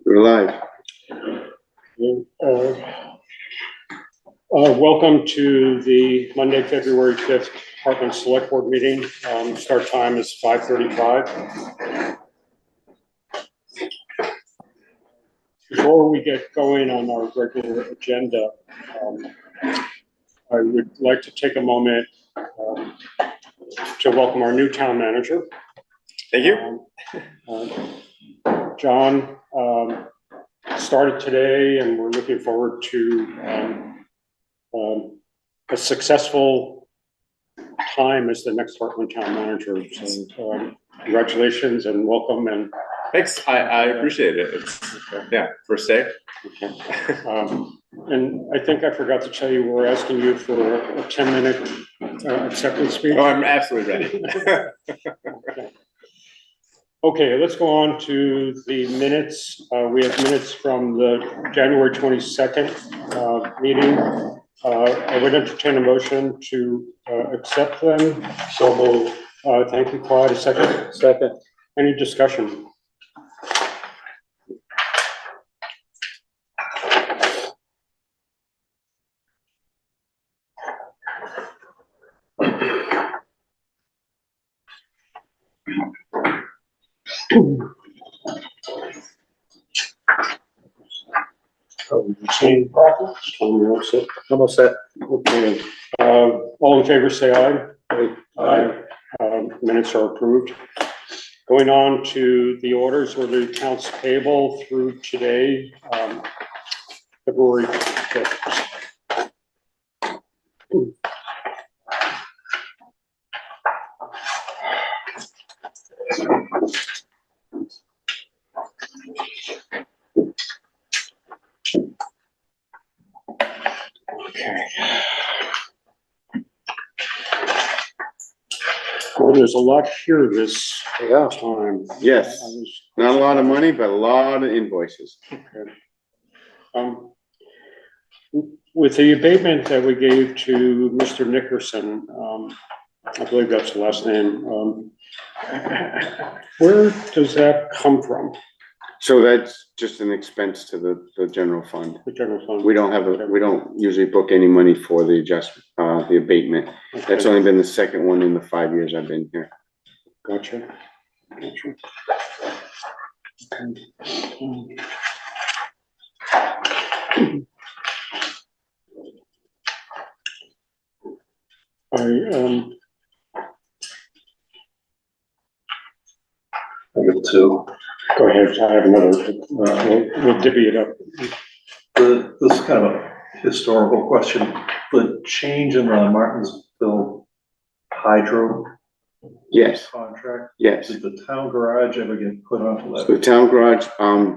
We're live. Welcome to the Monday, February 5th Hartland Selectboard meeting. Start time is 5:35. Before we get going on our regular agenda, I would like to take a moment to welcome our new town manager. Thank you. John started today, and we're looking forward to a successful time as the next Hartland town manager. So congratulations and welcome. And thanks. I appreciate it. It's yeah, first day. Okay. And I think I forgot to tell you, we're asking you for a 10-minute acceptance speech. Oh, I'm absolutely ready. Okay, let's go on to the minutes. We have minutes from the January 22nd meeting. I would entertain a motion to accept them. So moved. Thank you, Clyde. A second? Second. Any discussion? Same problem. Almost set. Okay. All in favor, say aye. Aye. Minutes are approved. Going on to the orders or the accounts payable through today, February 5th. Okay. Well, there's a lot here this time. Yes. Not a lot of money, but a lot of invoices. Okay. With the abatement that we gave to Mr. Nickerson, I believe that's the last name. Where does that come from? So that's just an expense to the general fund. The general fund. We don't have we don't usually book any money for the adjustment, the abatement. Okay. That's only been the second one in the 5 years I've been here. Gotcha. Gotcha. I have two. Go ahead. I have another. We'll divvy it up. This is kind of a historical question. The change in the Martinsville hydro contract. Yes. Did the town garage ever get put onto that? So the town garage,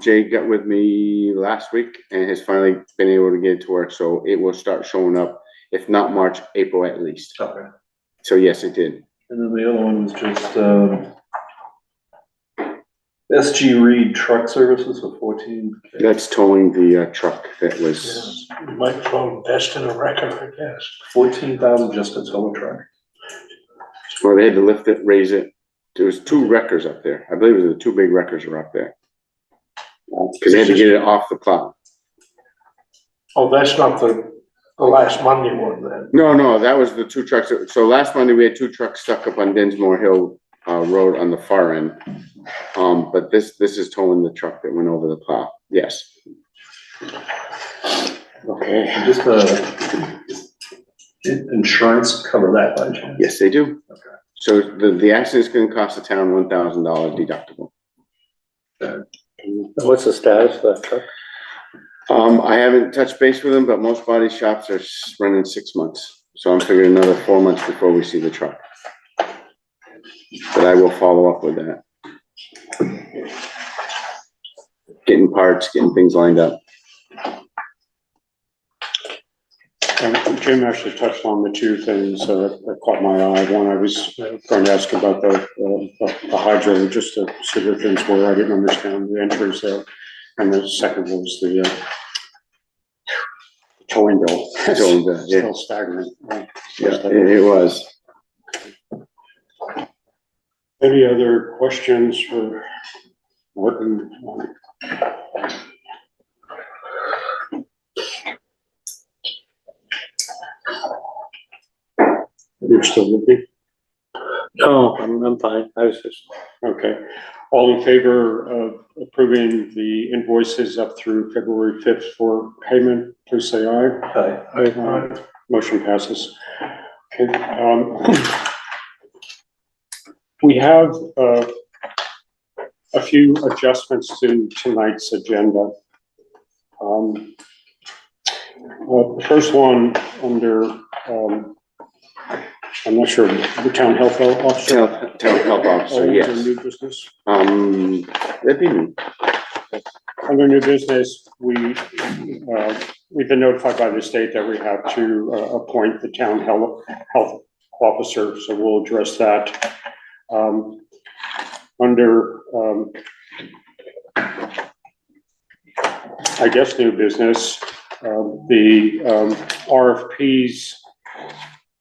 Jay got with me last week and has finally been able to get it to work. So it will start showing up, if not March, April at least. Okay. So yes, it did. And then the other one was just SG Reed Truck Services for 14. That's towing the truck that was. Microphone best in a record, I guess. 14,000 just to tow a truck. Well, they had to lift it, raise it. There was two wreckers up there. I believe it was the two big wreckers were up there. Because they had to get it off the plow. Oh, that's not the last Monday one then. No, that was the two trucks. So last Monday we had two trucks stuck up on Dinsmore Hill Road on the far end. But this is towing the truck that went over the plow. Yes. Okay. Just insurance cover that by chance? Yes, they do. Okay. So the accident's going to cost the town $1,000 deductible. And what's the status of that truck? I haven't touched base with them, but most body shops are running 6 months. So I'm figuring another 4 months before we see the truck. But I will follow up with that. Getting parts, getting things lined up. And Jim actually touched on the two things that caught my eye. One, I was going to ask about the hydro, just to see where things were. I didn't understand the entries there. And the second was the towing bill. Towing bill, yeah. Still stagnant. Yeah, it was. Any other questions for Martin? you're still looking? No, I'm fine. I was just, Okay. All in favor of approving the invoices up through February 5th for payment, please say aye. Hi. Motion passes. Okay, we have a few adjustments to tonight's agenda. The first one under, I'm not sure, the town health officer. Town health officer, Under yes. new business. That'd be me. Under new business, we've been notified by the state that we have to appoint the town health officer, so we'll address that. Under, I guess, new business, the RFPs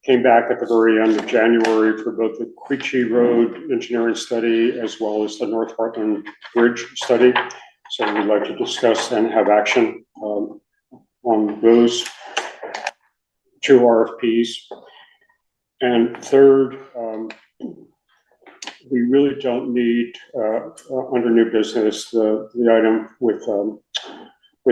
came back at the very end of January for both the Quechee Road engineering study as well as the North Hartland Bridge study. So we'd like to discuss and have action on those two RFPs. And third, we really don't need under new business the item with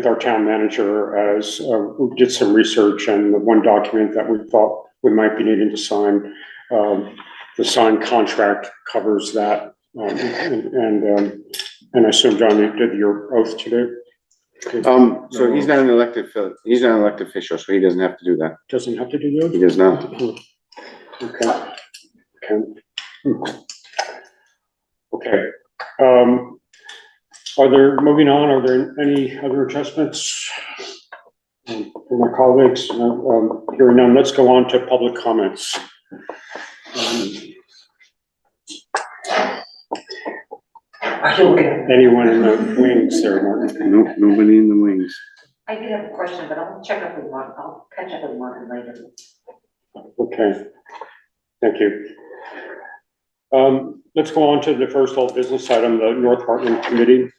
our town manager, as we did some research, and the one document that we thought we might be needing to sign, the signed contract covers that. And I assume, John, you did your oath today? So he's not an elected official, so he doesn't have to do that. Doesn't have to do the oath? He does not. Okay. Okay. Moving on, are there any other adjustments for my colleagues? Hearing none, let's go on to public comments. Anyone in the wings there, Martin? Nope, nobody in the wings. I do have a question, but I'll check up with Mark. I'll catch up with Mark later. Okay, thank you. Let's go on to the first old business item, the North Hartland Committee.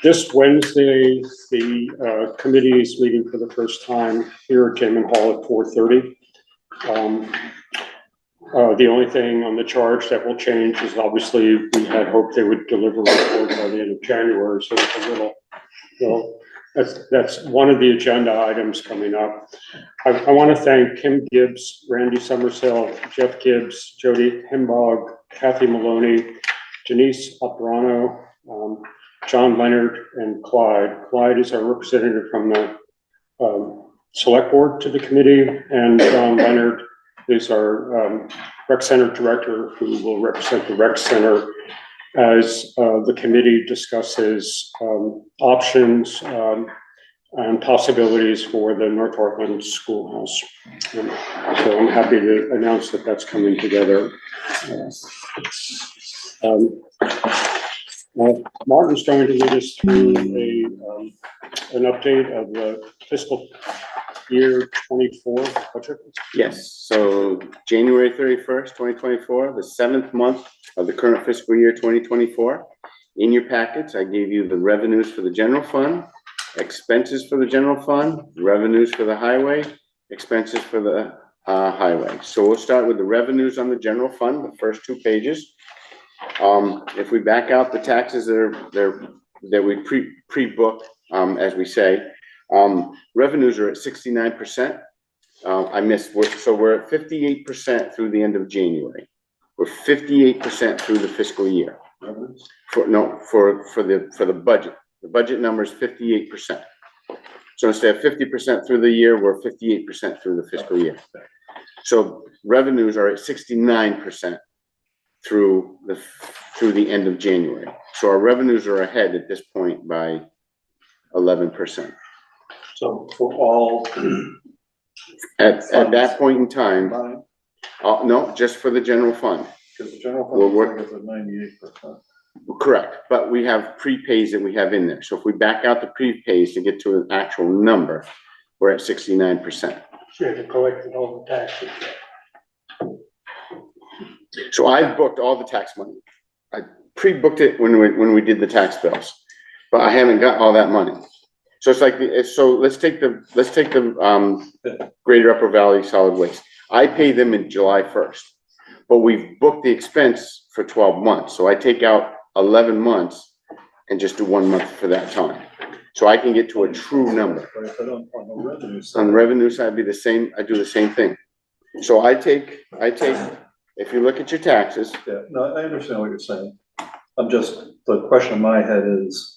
This Wednesday, the committee is meeting for the first time here at Damon Hall at 4:30. The only thing on the charge that will change is obviously we had hoped they would deliver a report by the end of January, so it's a little, that's one of the agenda items coming up. I want to thank Kim Gibbs, Randy Summersell, Jeff Gibbs, Jody Himbog, Kathy Maloney, Denise Abrano, John Leonard, and Clyde. Clyde is our representative from the select board to the committee, and John Leonard is our rec center director, who will represent the rec center as the committee discusses options and possibilities for the North Hartland Schoolhouse. So I'm happy to announce that that's coming together. Martin's going to lead us through an update of the fiscal year 24 budget. Yes, so January 31st, 2024, the 7th month of the current fiscal year 2024. In your packets, I gave you the revenues for the general fund, expenses for the general fund, revenues for the highway, expenses for the highway. So we'll start with the revenues on the general fund, the first 2 pages. If we back out the taxes that we pre-book, as we say, revenues are at 69%. So we're at 58% through the end of January. We're 58% through the fiscal year. For the budget. The budget number is 58%. So instead of 50% through the year, we're 58% through the fiscal year. So revenues are at 69% through the end of January. So our revenues are ahead at this point by 11%. So for all. At that point in time, no, just for the general fund. Because the general fund is at 98%. Correct, but we have prepays that we have in there. So if we back out the prepays to get to an actual number, we're at 69%. you have to collect all the taxes. So I booked all the tax money. I pre-booked it when we did the tax bills, but I haven't got all that money. So it's like, so let's take the Greater Upper Valley Solid Waste. I pay them in July 1st, but we've booked the expense for 12 months. So I take out 11 months and just do 1 month for that time. So I can get to a true number. Right, but on the revenue side. On the revenue side, be the same, I do the same thing. So I take, if you look at your taxes, Yeah, no, I understand what you're saying. The question in my head is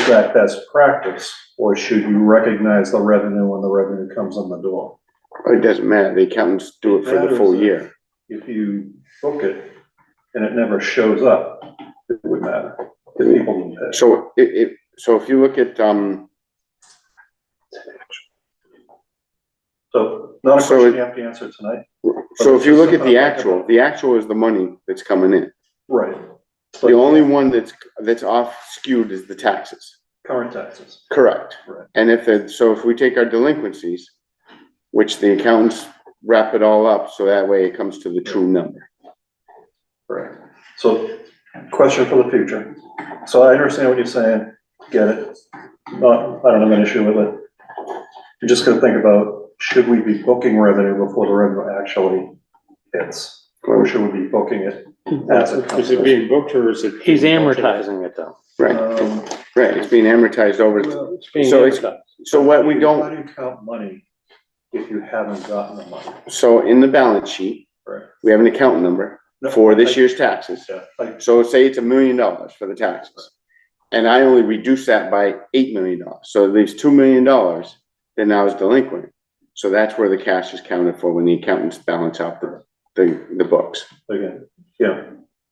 that best practice, or should you recognize the revenue when the revenue comes on the door? it doesn't matter, the accountants do it for the full year. If you book it and it never shows up, it would matter. If people didn't pay. So if you look at, So, not a question you have to answer tonight. so if you look at the actual is the money that's coming in. Right. The only one that's off skewed is the taxes. Current taxes. Correct. Right. And if we take our delinquencies, which the accountants wrap it all up, so that way it comes to the true number. Right. So, question for the future. So I understand what you're saying, get it. I don't have an issue with it. You're just gonna think about, should we be booking revenue before the revenue actually hits? Or should we be booking it as it comes? Is it being booked or is it? He's amortizing it though. Right, right, it's being amortized over, Well, It's being So it's- amortized. so what we How don't, do you count money if you haven't gotten the money? so in the balance sheet, Right. we have an account number for this year's taxes. Yeah, like, So say it's $1 million for the taxes. And I only reduce that by $8 million. So it leaves $2 million that now is delinquent. So that's where the cash is counted for when the accountants balance out the books. again, yeah,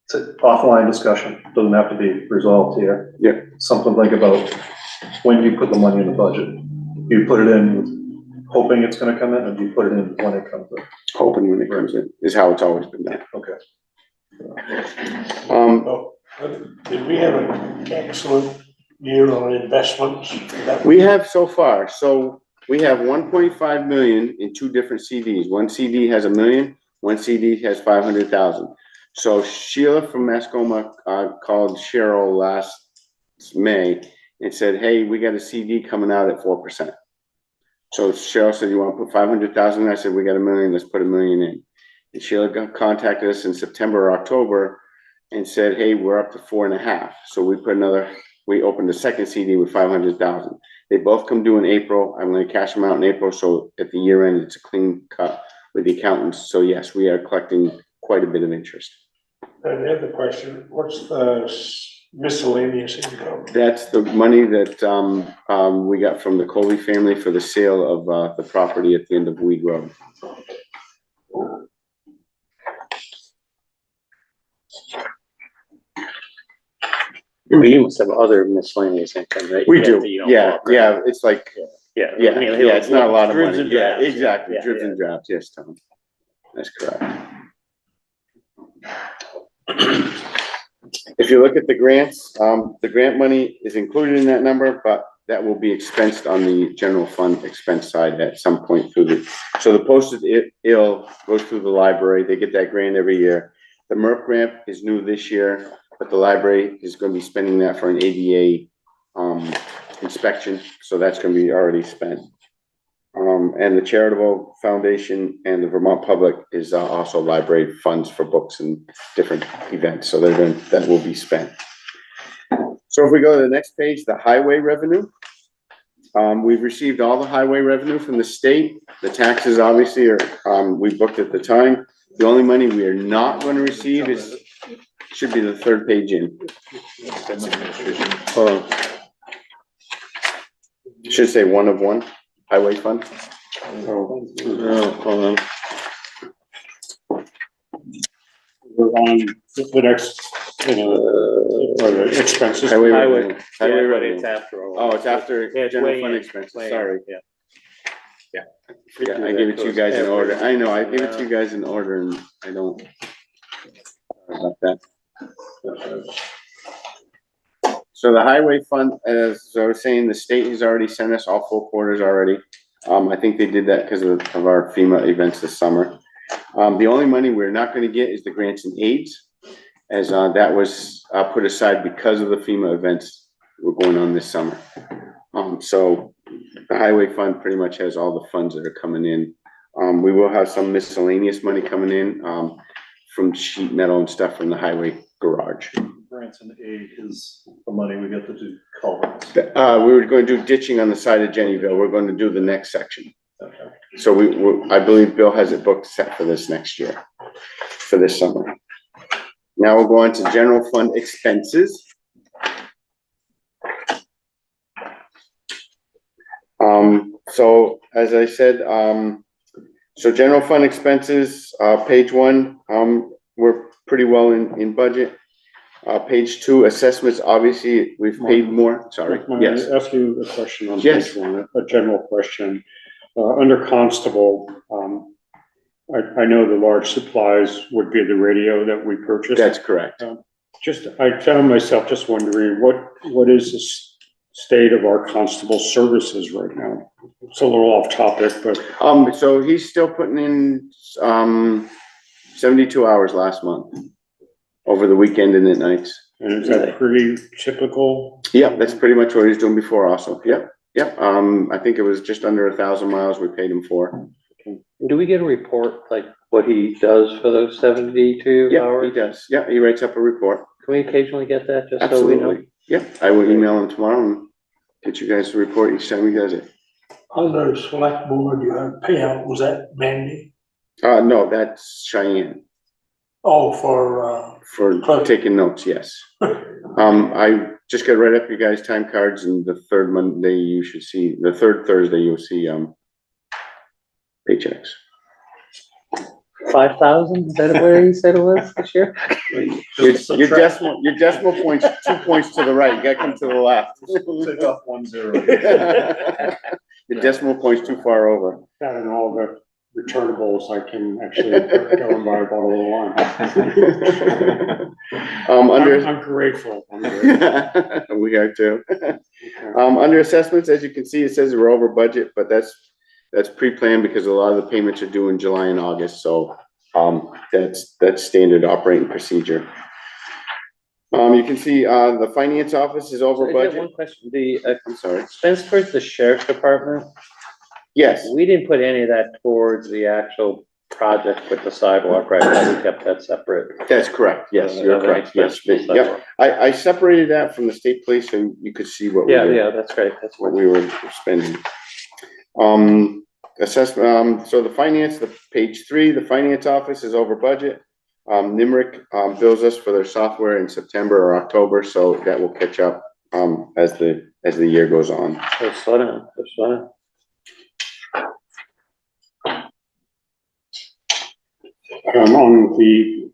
it's an offline discussion, doesn't have to be resolved here. Yeah. Something to think about when you put the money in the budget. You put it in hoping it's gonna come in, or do you put it in when it comes in? Hoping when it comes in, is how it's always been done. Okay. Did we have an excellent year on investments? We have so far, so we have 1.5 million in two different CDs. One CD has $1 million, one CD has 500,000. So Sheila from Mascoma called Cheryl last May and said, hey, we got a CD coming out at 4%. So Cheryl said, you want to put 500,000? I said, we got $1 million, let's put $1 million in. And Sheila contacted us in September or October and said, hey, we're up to 4.5. So we opened a second CD with 500,000. They both come due in April. I'm going to cash them out in April. So at the year end, it's a clean cut with the accountants. So yes, we are collecting quite a bit of interest. And the other question, what's the miscellaneous income? That's the money that we got from the Coley family for the sale of the property at the end of Weed Road. You must have other miscellaneous income, right? We do, That you don't yeah, walk, right? yeah, it's like, Yeah. yeah, I mean, yeah, it's not a lot of dribs money, and yeah, drabs, exactly, yeah, dribs yeah. and drabs, yes, Tom. That's correct. If you look at the grants, the grant money is included in that number, but that will be expensed on the general fund expense side at some point through so the posted ill goes through the library, they get that grant every year. The MERP grant is new this year, but the library is gonna be spending that for an ADA, inspection, so that's gonna be already spent. And the charitable foundation and the Vermont Public is also library funds for books and different events, so that will be spent. So if we go to the next page, the highway revenue. We've received all the highway revenue from the state. The taxes obviously are, we booked at the time. The only money we are not gonna receive should be the third page in. Hold on. Should say one of one, highway fund. Oh, hold on. We're on the next, or the expenses. Highway Highway. revenue. Highway Yeah, but revenue. it's after all. Oh, it's after Yeah, it's general way fund in, expenses, way in, sorry. yeah. Yeah, I gave it to you guys in order. I know, I gave it to you guys in order and I don't. Sorry about that. So the highway fund, as I was saying, the state has already sent us all 4 quarters already. I think they did that because of our FEMA events this summer. The only money we're not gonna get is the grants and aids, as that was put aside because of the FEMA events we're going on this summer. So the highway fund pretty much has all the funds that are coming in. We will have some miscellaneous money coming in, from sheet metal and stuff from the highway garage. Branson A is the money we get to do culverts. We were going to do ditching on the side of Jennyville. We're going to do the next section. Okay. So I believe Bill has it booked set for this next year, for this summer. Now we'll go on to general fund expenses. So as I said, so general fund expenses, page 1, we're pretty well in budget. Page 2, assessments, obviously, we've paid more, sorry, May yes. I ask you a question on Yes. page 1, a general question? Under constable, I know the large supplies would be the radio that we purchased. That's correct. I found myself just wondering, what is the state of our constable services right now? It's a little off topic, but. So he's still putting in, 72 hours last month, over the weekend and at nights. And is that pretty typical? Yeah, that's pretty much what he's doing before also, yep. I think it was just under 1,000 miles we paid him for. Do we get a report, like what he does for those 72 Yeah, hours? he does, yeah, he writes up a report, Can we occasionally get that, just so we know? absolutely. Yeah, I will email him tomorrow and get you guys the report each time he does it. Under select board, you have payout, was that Mandy? No, that's Cheyenne, Oh, for, for taking notes, yes. I just got to write up your guys' time cards, and the third Monday you should see, the third Thursday you'll see, paychecks. 5,000, is that where you said it was this year? Your decimal point's 2 points to the right, you gotta come to the left. Take off 1 0. Your decimal point's too far over. That and all the returnables, I can actually go and buy a bottle of wine. Under, I'm grateful. I'm grateful. we are too. Under assessments, as you can see, it says we're over budget, but that's pre-planned because a lot of the payments are due in July and August, so that's standard operating procedure. You can see the finance office is over I have budget. one question, I'm sorry. expense towards the sheriff's department, Yes, we didn't put any of that towards the actual project with the sidewalk, right? We kept that separate. that's correct. Yes, you're correct. Yes, yep. I separated that from the state police so you could see what we Yeah, were, yeah, that's great, that's what what, we were spending. Assessment, so the finance, the page 3, the finance office is over budget. Nimerick bills us for their software in September or October, so that will catch up as the year goes on. so slow down, so slow down. On the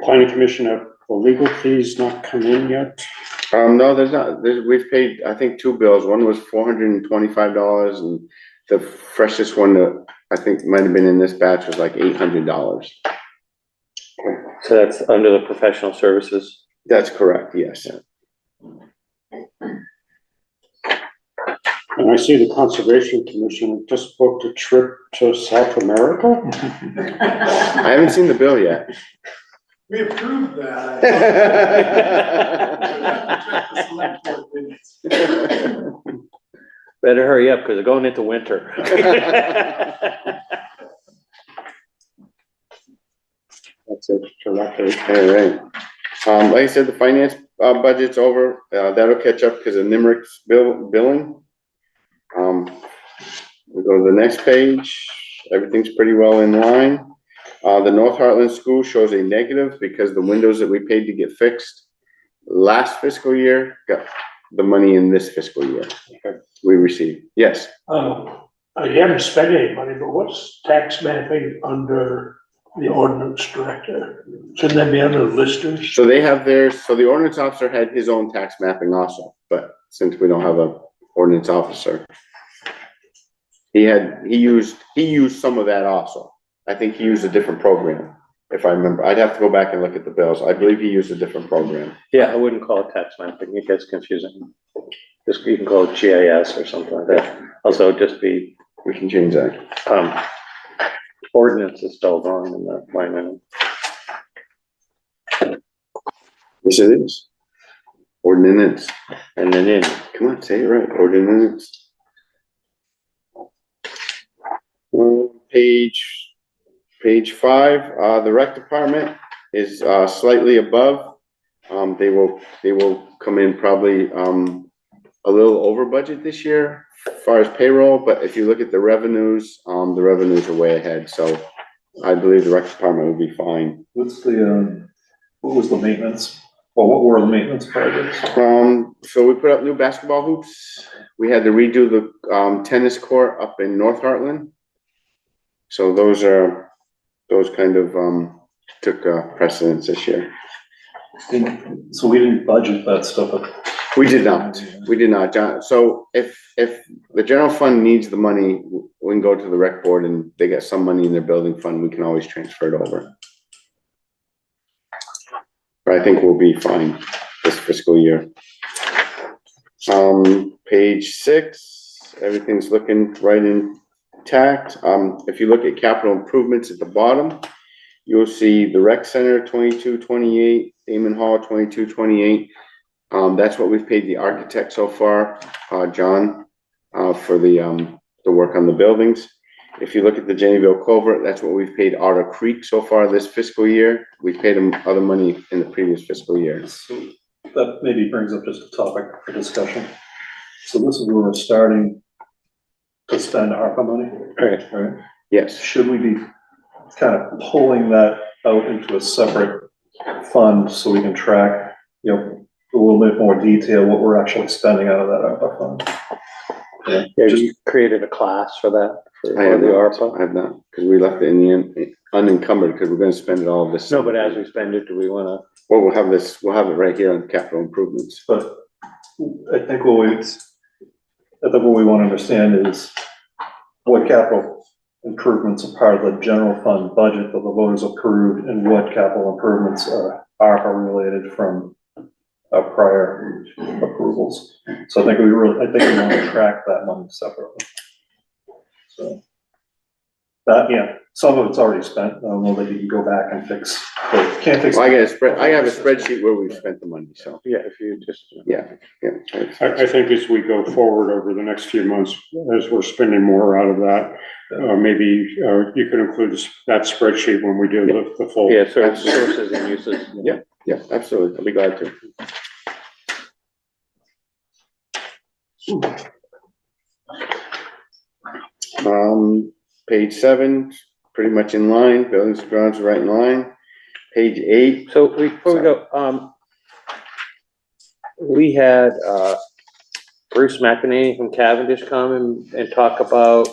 planning commission, have the legal fees not come in yet? No, there's not, we've paid, I think, 2 bills. One was $425, and the freshest one that I think might have been in this batch was like $800. So that's under the professional services. That's correct, yes. And I see the Conservation Commission just booked a trip to South America? I haven't seen the bill yet. We approved that. Better hurry up, because they're going into winter. That's it, directly. All right. Like I said, the finance budget's over. That'll catch up because of Nimerick's billing. We go to the next page. Everything's pretty well in line. The North Hartland School shows a negative because the windows that we paid to get fixed last fiscal year got the money in this fiscal year. We received. Yes. you haven't spent any money, but what's tax mapping under the ordinance director? Shouldn't that be under listers? So they have theirs. So the ordinance officer had his own tax mapping also, but since we don't have a ordinance officer, he used some of that also. I think he used a different program, if I remember. I'd have to go back and look at the bills. I believe he used a different program. Yeah, I wouldn't call it tax mapping, it gets confusing. Just, you can call it GIS or something like that. Also, just be, We can change that. ordinance is spelled wrong in the line item. Yes, it is. Ordinance. And then in, Come on, say it right. Ordinance. Page 5, the rec department is, slightly above. They will come in probably, a little over budget this year as far as payroll, but if you look at the revenues are way ahead, so I believe the rec department will be fine. What's the, what was the maintenance, or what were the maintenance projects? So we put up new basketball hoops. We had to redo the, tennis court up in North Hartland. So those kind of, took, precedence this year. So we didn't budget that stuff. We did not, John. So if the general fund needs the money, we can go to the rec board and they get some money in their building fund, we can always transfer it over. But I think we'll be fine this fiscal year. Page 6, everything's looking right intact. If you look at capital improvements at the bottom, you'll see the rec center, 2228, Damon Hall, 2228. That's what we've paid the architect so far, John, for the work on the buildings. If you look at the Jennyville culvert, that's what we've paid Otter Creek so far this fiscal year. We paid them other money in the previous fiscal year. So that maybe brings up just a topic for discussion. So this is where we're starting to spend ARPA money, right? Yes. Should we be kind of pulling that out into a separate fund so we can track, you know, a little bit more detail what we're actually spending out of that ARPA fund? Yeah, you created a class for that, for I have the not, ARPA? I have not, because we left it in the end unencumbered, because we're gonna spend it all this. No, but as we spend it, do we wanna? Well, we'll have it right here on capital improvements. But I think what we want to understand is what capital improvements are part of the general fund budget that the voters approved, and what capital improvements are ARPA related from prior approvals. So I think we want to track that money separately. So that, yeah, some of it's already spent. I don't know that you can go back and fix, but can't fix. Well, I have a spreadsheet where we've spent the money, so, Yeah, if you just. yeah. I think as we go forward over the next few months, as we're spending more out of that, maybe you could include that spreadsheet when we do the full. Yeah, sources and uses. Yeah, absolutely, I'll be glad to. Page 7, pretty much in line, buildings and grounds are right in line. Page 8. So before we go, we had, Bruce McEnany from Cavendish come and talk about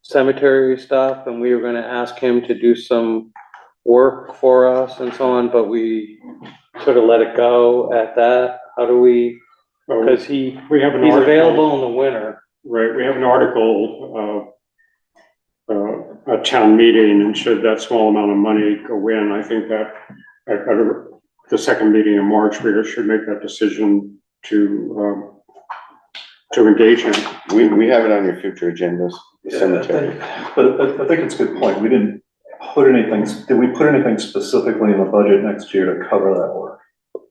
cemetery stuff, and we were gonna ask him to do some work for us and so on, but we sort of let it go at that. How do we, because he's We have an article. available in the winter. Right, we have an article, a town meeting, and should that small amount of money go in, I think that at the second meeting in March, we should make that decision to engage him. We have it on your future agendas, the cemetery. But I think it's a good point. We didn't put anything, did we put anything specifically in the budget next year to cover that work?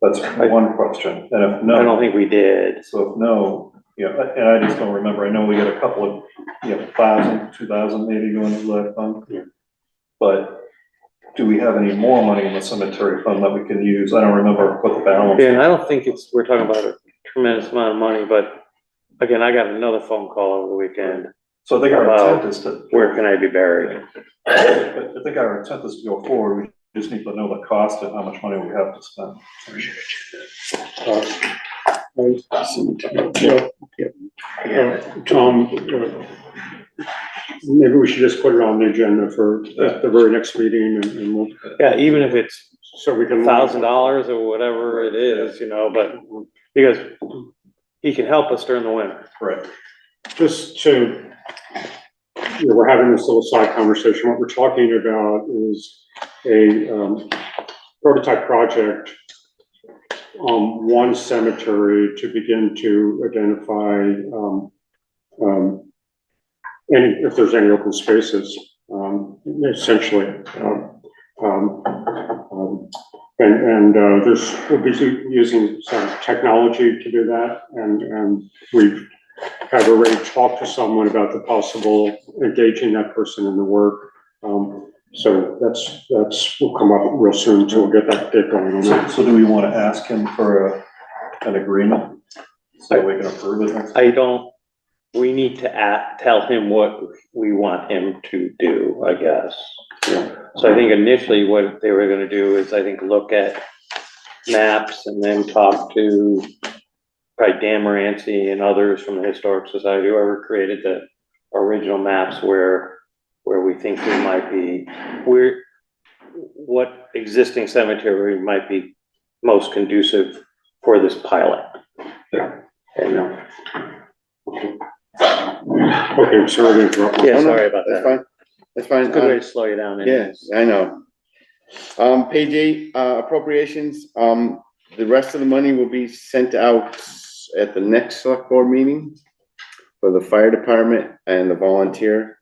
That's one question. And if no. I don't think we did. So if no, you know, and I just don't remember, I know we got a couple of, you know, 1,000, 2,000 maybe going into that fund. Yeah. But do we have any more money in the cemetery fund that we can use? I don't remember what the balance. Yeah, and I don't think we're talking about a tremendous amount of money, but again, I got another phone call over the weekend. So I think our About intent is to. Where can I be buried? I think our intent is to go forward. We just need to know the cost and how much money we have to spend. Tom, maybe we should just put it on the agenda for the very next meeting, and we'll. Yeah, even if it's So we can. $1,000 or whatever it is, you know, but because he can help us during the winter. Right. Just to, we're having this little side conversation. What we're talking about is a prototype project on one cemetery to begin to identify if there's any open spaces, essentially. We'll be using some technology to do that, and we've have already talked to someone about the possible engaging that person in the work. So that's will come up real soon, so we'll get going on that. So do we want to ask him for an agreement so we can approve it? We need to tell him what we want him to do, I guess. So I think initially what they were gonna do is, I think, look at maps and then talk to probably Dan Moranci and others from the Historic Society, whoever created the original maps where we think we might be, what existing cemetery might be most conducive for this pilot. Yeah. And, Okay, sorry to interrupt. yeah, sorry about That's that. fine. That's fine. It's a good way to slow you down. Yes, I know. Page 8, appropriations, the rest of the money will be sent out at the next select board meeting for the fire department and the volunteer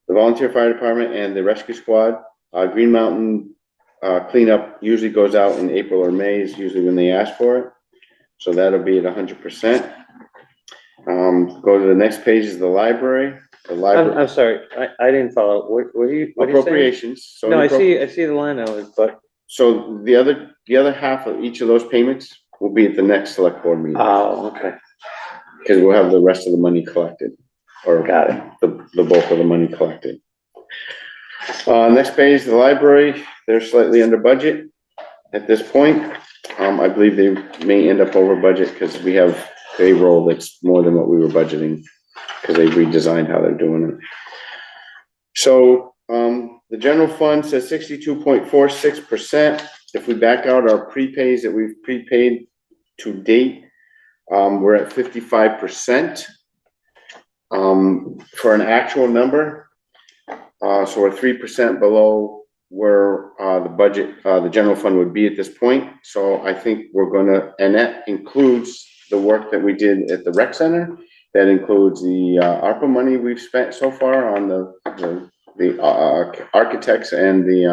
fire department and the rescue squad. Green Mountain, cleanup usually goes out in April or May is usually when they ask for it. So that'll be at 100%. Go to the next page is the library. I'm sorry, I didn't follow. What are you saying? Appropriations. So No, I the see the line items, but, So the other half of each of those payments will be at the next select board meeting, oh, okay, because we'll have the rest of the money collected, or got it. the bulk of the money collected. Next page, the library, they're slightly under budget at this point. I believe they may end up over budget because we have payroll that's more than what we were budgeting, because they redesigned how they're doing it. So, the general fund says 62.46%. If we back out our prepays that we've prepaid to date, we're at 55%. For an actual number, so we're 3% below where the budget, the general fund would be at this point. So I think we're gonna, and that includes the work that we did at the rec center. That includes the ARPA money we've spent so far on the architects and the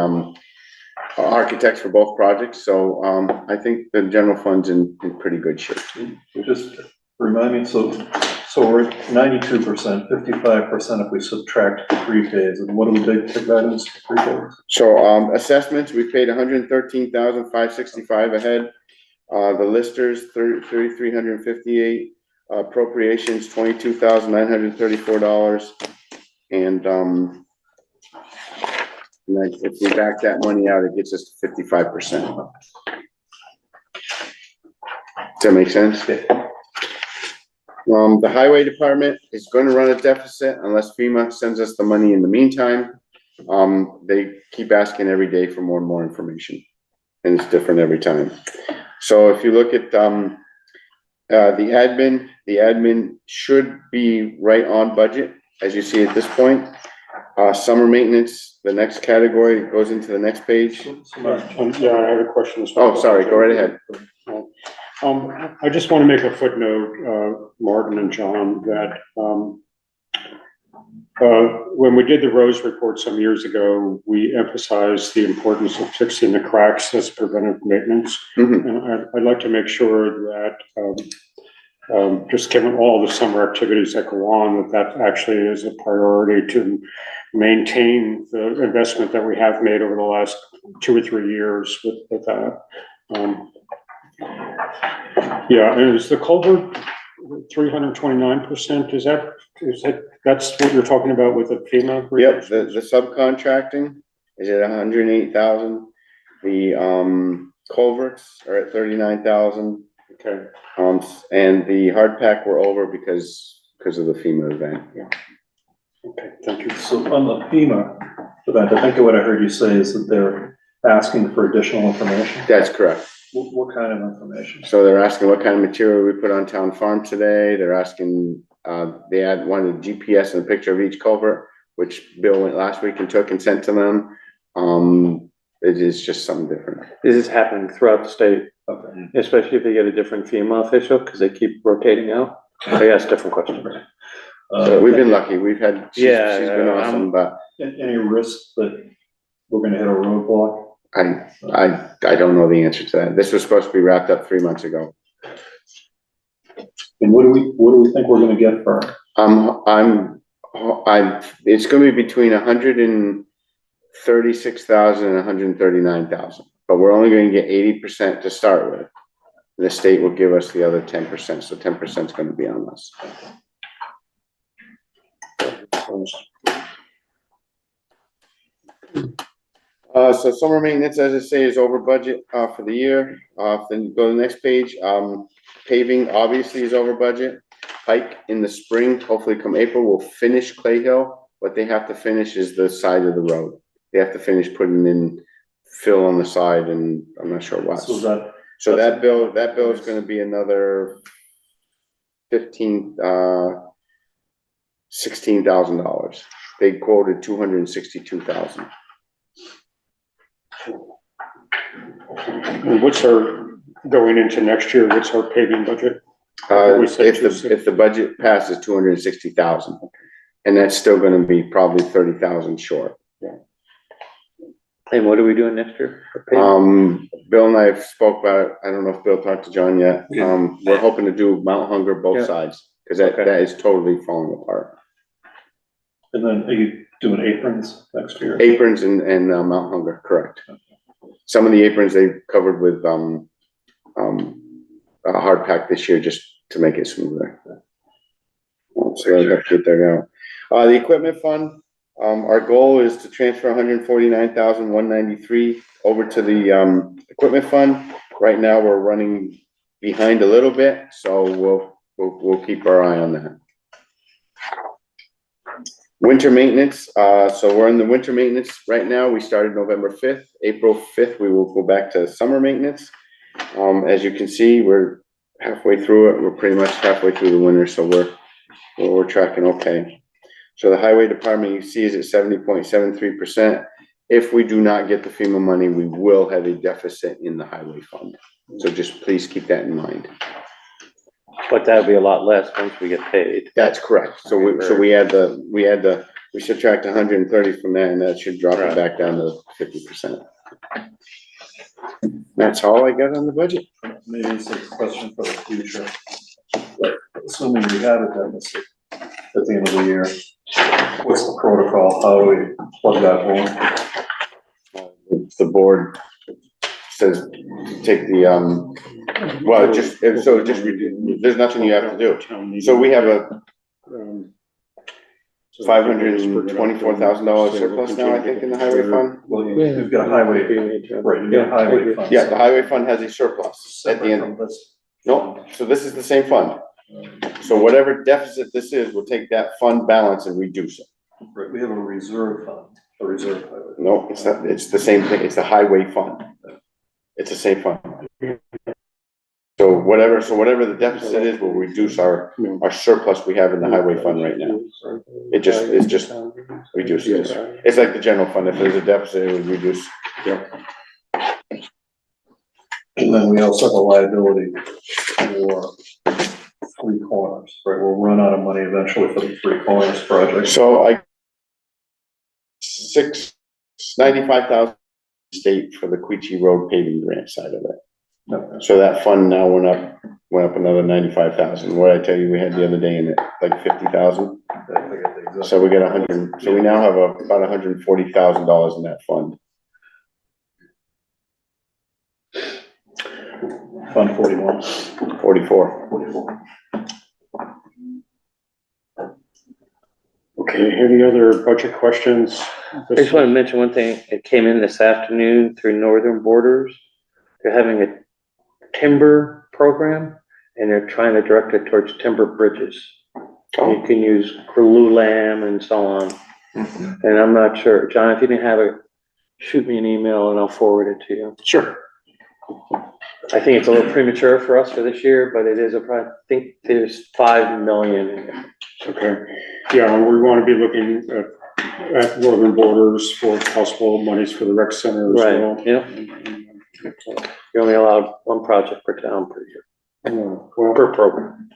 architects for both projects. So I think the general fund's in pretty good shape. Just remind me, so we're 92%, 55% if we subtract the prepays, and what do we take items for prepays? So assessments, we've paid 113,565 ahead. The listers, 3,358. Appropriations, $22,934. And if we back that money out, it gets us to 55%. Does that make sense? The highway department is going to run a deficit unless FEMA sends us the money in the meantime. They keep asking every day for more and more information, and it's different every time. So if you look at the admin should be right on budget, as you see at this point. Summer maintenance, the next category goes into the next page. Yeah, I have a question as well. Oh, sorry, go right ahead. I just want to make a footnote, Martin and John, that when we did the Rose report some years ago, we emphasized the importance of fixing the cracks as preventive maintenance. Mhm. And I'd like to make sure that just given all the summer activities that go on, that actually is a priority to maintain the investment that we have made over the last 2 or 3 years with that. Yeah, and is the culvert 329%? Is that's what you're talking about with the FEMA? Yep, the subcontracting is at 108,000. The culverts are at 39,000. Okay. And the hard pack we're over because of the FEMA event. Yeah. Okay, thank you. So on the FEMA event, I think what I heard you say is that they're asking for additional information. That's correct. What kind of information? So they're asking what kind of material we put on town farm today. They're asking, they wanted a GPS and a picture of each culvert, which Bill went last week and took and sent to them. It is just something different. This is happening throughout the state, Okay. especially if they get a different FEMA official, because they keep rotating out. I ask different questions. So we've been lucky. We've had, she's been Yeah, awesome, but Any risk that we're gonna hit a roadblock? I don't know the answer to that. This was supposed to be wrapped up 3 months ago. And what do we think we're gonna get for? It's gonna be between 136,000 and 139,000, but we're only gonna get 80% to start with. The state will give us the other 10%, so 10% is gonna be on us. So summer maintenance, as I say, is over budget, for the year. Then go to the next page, paving obviously is over budget. Pike in the spring, hopefully come April, we'll finish Clay Hill. What they have to finish is the side of the road. They have to finish putting in fill on the side, and I'm not sure what. So that bill is gonna be another $16,000. They quoted 262,000. And what's our, going into next year, what's our paving budget? If the budget passes 260,000, and that's still gonna be probably 30,000 short. And what are we doing next year? for paving? Bill and I spoke about it. I don't know if Bill talked to John yet. We're hoping to do Mount Hunger both Yeah. sides, because that is totally falling apart. And then are you doing aprons next year? Aprons and Mount Hunger, correct. Some of the aprons they covered with hard pack this year just to make it smoother. So I'll have to get that out. The equipment fund, our goal is to transfer 149,193 over to the equipment fund. Right now, we're running behind a little bit, so we'll keep our eye on that. Winter maintenance, so we're in the winter maintenance right now. We started November 5th. April 5th, we will go back to summer maintenance. As you can see, we're halfway through it. We're pretty much halfway through the winter, so we're tracking okay. So the highway department, you see, is at 70.73%. If we do not get the FEMA money, we will have a deficit in the highway fund. So just please keep that in mind. But that'll be a lot less once we get paid. That's correct. So we subtract 130 from that, and that should drop it back down to 50%. That's all I got on the budget. Maybe it's a question for the future. But assuming we have a deficit at the end of the year, what's the protocol? How do we plug that hole? The board says, take the, there's nothing you have to do. So we have a $524,000 surplus now, I think, in the highway fund. Well, you've got a highway, right, you've got a highway fund. Yeah, the highway fund has a surplus at the end. No, so this is the same fund. So whatever deficit this is, we'll take that fund balance and reduce it. Right, we have a reserve fund, a reserve highway. No, it's not, it's the same thing, it's the highway fund. It's the same fund. So whatever the deficit is, we'll reduce our surplus we have in the highway fund right now. It's just reduces. It's like the general fund, if there's a deficit, it would reduce. And then we also have a liability for Three Corners, right? We'll run out of money eventually for the Three Corners project. So $95,000 state for the Quechee Road paving grant side of it. Okay. So that fund now went up another 95,000. What I tell you, we had the other day in it, like 50,000. So we got 100. So we now have about $140,000 in that fund. Fund 41. 44. Okay, any other budget questions? I just want to mention one thing. It came in this afternoon through Northern Borders. They're having a timber program, and they're trying to direct it towards timber bridges. You can use glulam and so on. And I'm not sure, John, if you didn't have it, shoot me an email and I'll forward it to you. Sure. I think it's a little premature for us for this year, but it is I think there's 5 million in it. Okay, yeah, we want to be looking at Northern Borders for possible monies for the rec center as well. Right, yeah. You're only allowed one project per town per year, Well, per program.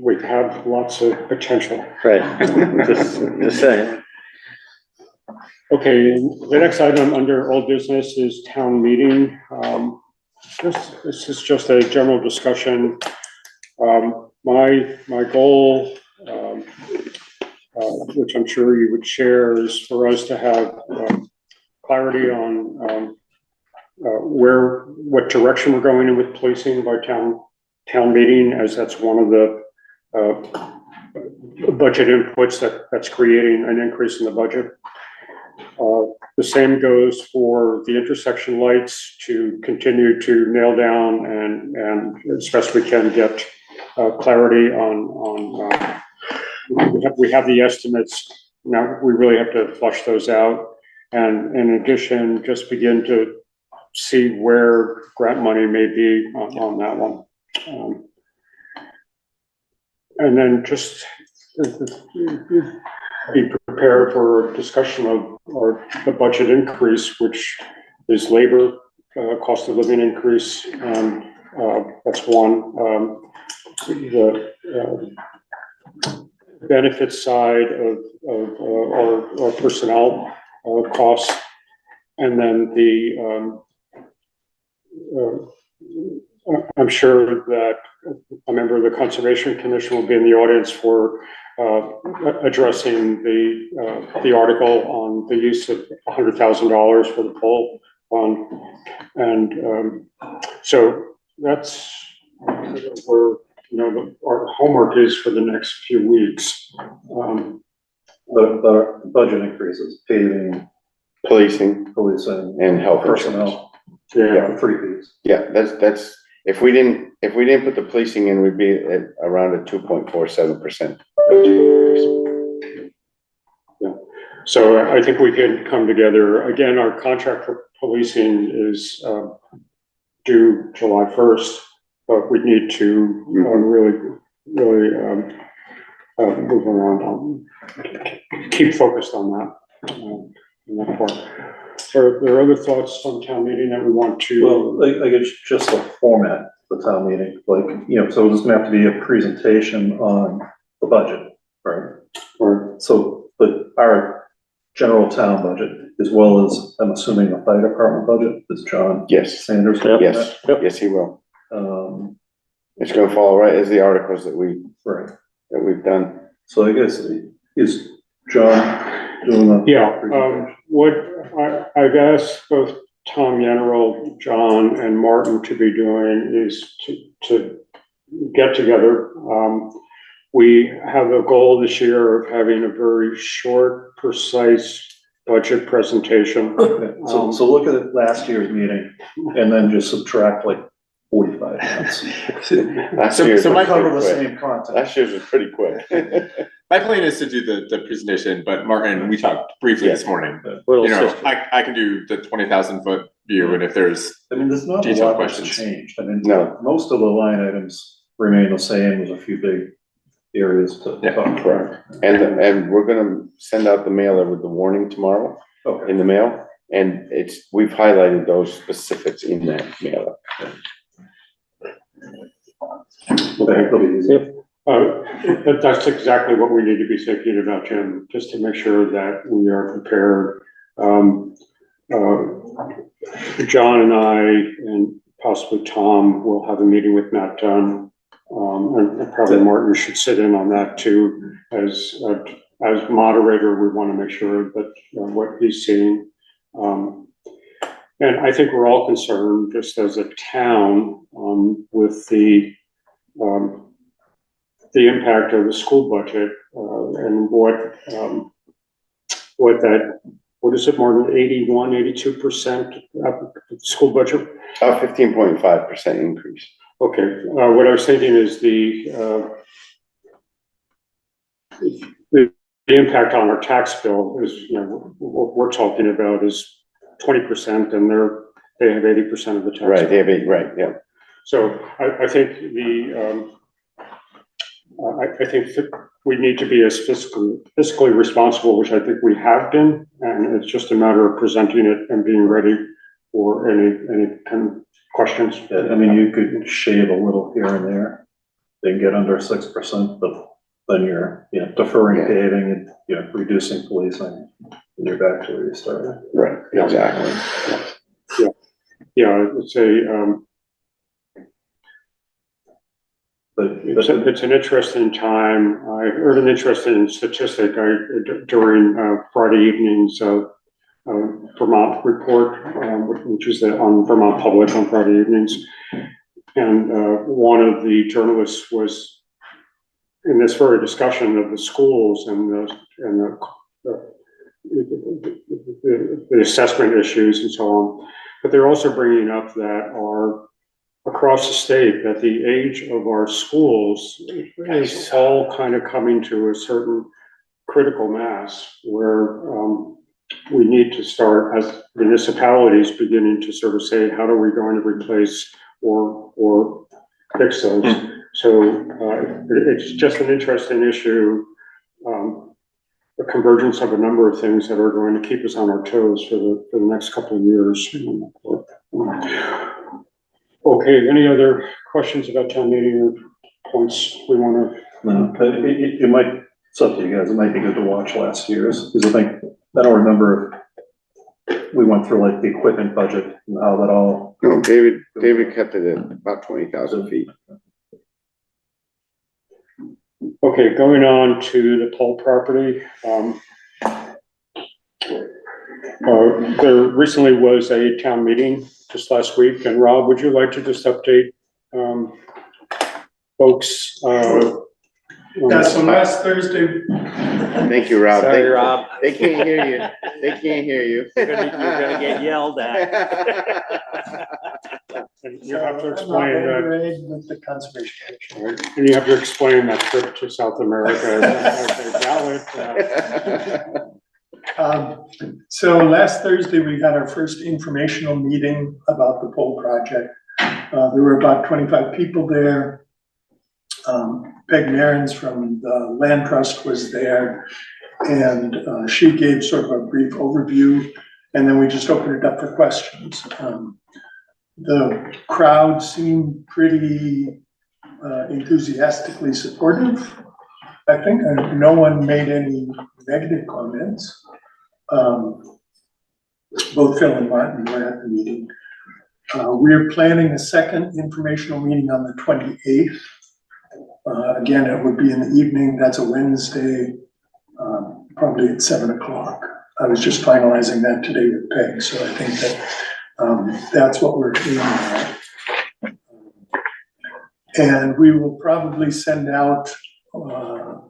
we have lots of potential. Right, just saying. Okay, the next item under old business is town meeting. This is just a general discussion. my goal, which I'm sure you would share, is for us to have clarity on what direction we're going in with policing by town meeting, as that's one of the budget inputs that's creating an increase in the budget. The same goes for the intersection lights, to continue to nail down and as best we can get clarity on we have the estimates. Now we really have to flush those out. And in addition, just begin to see where grant money may be on that one. And then just be prepared for a discussion of the budget increase, which is labor, cost of living increase, and that's one. The benefits side of our personnel costs, and then I'm sure that a member of the Conservation Commission will be in the audience for addressing the article on the use of $100,000 for the Pohl fund. And so that's where, our homework is for the next few weeks. But the budget increases, paving, Policing policing, and health insurance. personnel, Yeah, three Ps. Yeah, that's, if we didn't put the policing in, we'd be at around a 2.47%. so I think we can come together. Again, our contract for policing is due July 1st, but we need to really move around keep focused on that. In that part. So there are other thoughts on town meeting that we want to? Well, I guess just the format for town meeting, so it doesn't have to be a presentation on the budget, right? Or, So, but our general town budget, as well as, I'm assuming, the fire department budget, is John Yes, Sanders. yes, yes, he will. Um, It's gonna follow right as the articles that right, we've done. so I guess, is John doing a? yeah, what I've asked both Tom Yenneral, John, and Martin to be doing is to get together. We have a goal this year of having a very short, precise budget presentation. Okay, so look at last year's meeting and then just subtract like 45 minutes. Last year's so was my Cover pretty the quick. same content. Last year's was pretty quick. My plan is to do the presentation, but Martin, we talked briefly this morning. Little You know, sister. I can do the 20,000 foot view, and if there's, I mean, there's not a Detailed lot that's questions. changed. I mean, No. most of the line items remain the same. There's a few big areas to Yeah, talk about. Correct. And we're gonna send out the mailer with the warning tomorrow Okay, in the mail. And we've highlighted those specifics in that mailer. that'll be easy. That's exactly what we need to be thinking about, Jim, just to make sure that we are prepared. John and I, and possibly Tom, will have a meeting with Matt Dunn. And probably Martin should sit in on that too. As moderator, we want to make sure that what he's seeing. And I think we're all concerned, just as a town, with the impact of the school budget, and what is it, more than 82% of the school budget? 15.5% increase. Okay, what I was thinking is the impact on our tax bill is, what we're talking about is 20%, and they have 80% of the tax. Right, bill. right, yeah. So I think I think that we need to be as fiscally responsible, which I think we have been, and it's just a matter of presenting it and being ready for any kind of questions. Yeah, I mean, you could shave a little here and there, then get under 6%, but then you're, deferring paving and, reducing policing, and you're back to where you started. Right, exactly. Yeah, it's But It's an interesting time. I heard an interesting statistic during Friday evening's Vermont report, which is on Vermont Public on Friday evenings. And one of the journalists was in this very discussion of the schools and the assessment issues and so on. But they're also bringing up that across the state, that the age of our schools is all kind of coming to a certain critical mass where we need to start, as municipalities, beginning to sort of say, how are we going to replace or fix those? So it's just an interesting issue, a convergence of a number of things that are going to keep us on our toes for the next couple of years. Okay, any other questions about town meeting or points we want to? No, it might, it's up to you guys, it might be good to watch last year's, because I don't remember if we went through like the equipment budget and how that all. No, David kept it at about 20,000 feet. Okay, going on to the Pohl property. There recently was a town meeting just last week, and Rob, would you like to just update folks? Yeah, so last Thursday, Thank you, Rob. Sorry, Rob. They can't hear you. They can't hear you. You're gonna get yelled at. And you have to I'm explain not that, grade with the conservation commission. right? And you have to explain that trip to South America. So last Thursday, we had our first informational meeting about the Pohl project. There were about 25 people there. Peg Narens from the Land Trust was there, and she gave sort of a brief overview, and then we just opened it up for questions. The crowd seemed pretty enthusiastically supportive. I think no one made any negative comments. Both Phil and Martin were at the meeting. We're planning a second informational meeting on the 28th. Again, it would be in the evening. That's a Wednesday, probably at 7 o'clock. I was just finalizing that today with Peg, so I think that that's what we're aiming at. And we will probably send out a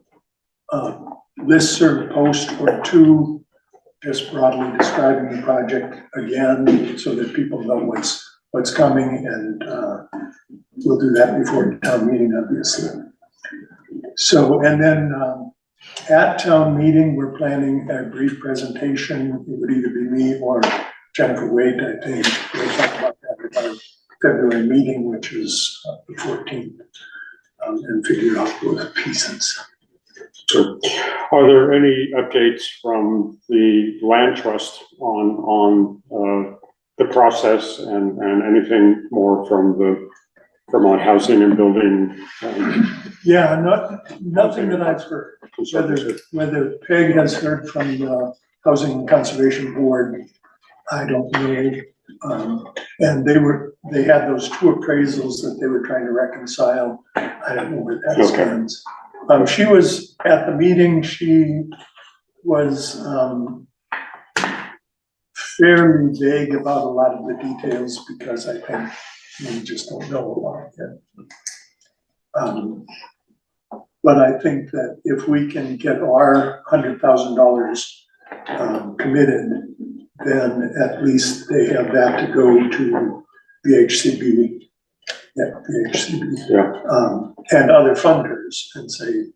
listserv post or two, just broadly describing the project again, so that people know what's coming, and we'll do that before the town meeting, obviously. So, and then at town meeting, we're planning a brief presentation. It would either be me or Jennifer Wade, I think. We'll talk about that at our February meeting, which is the 14th, and figure out those pieces. Sure. Are there any updates from the Land Trust on the process and anything more from the Vermont Housing and Building? Yeah, nothing that I've heard. Whether Peg has heard from the Housing and Conservation Board, I don't know. And they had those two appraisals that they were trying to reconcile. I don't know where that stands. She was at the meeting. She was fairly vague about a lot of the details, because I think we just don't know a lot yet. But I think that if we can get our $100,000 committed, then at least they have that to go to VHCB. Yeah, VHCB. Yeah. And other funders, and say,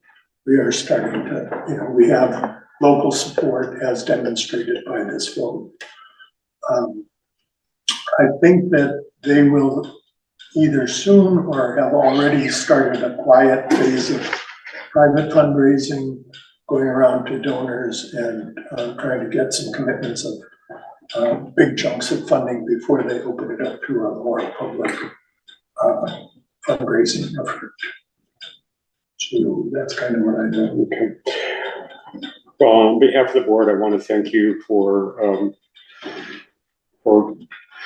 we are starting to, we have local support as demonstrated by this vote. I think that they will either soon or have already started a quiet phase of private fundraising, going around to donors and trying to get some commitments of big chunks of funding before they open it up to a more public fundraising effort. So that's kind of what I know. Okay. Well, on behalf of the board, I want to thank you for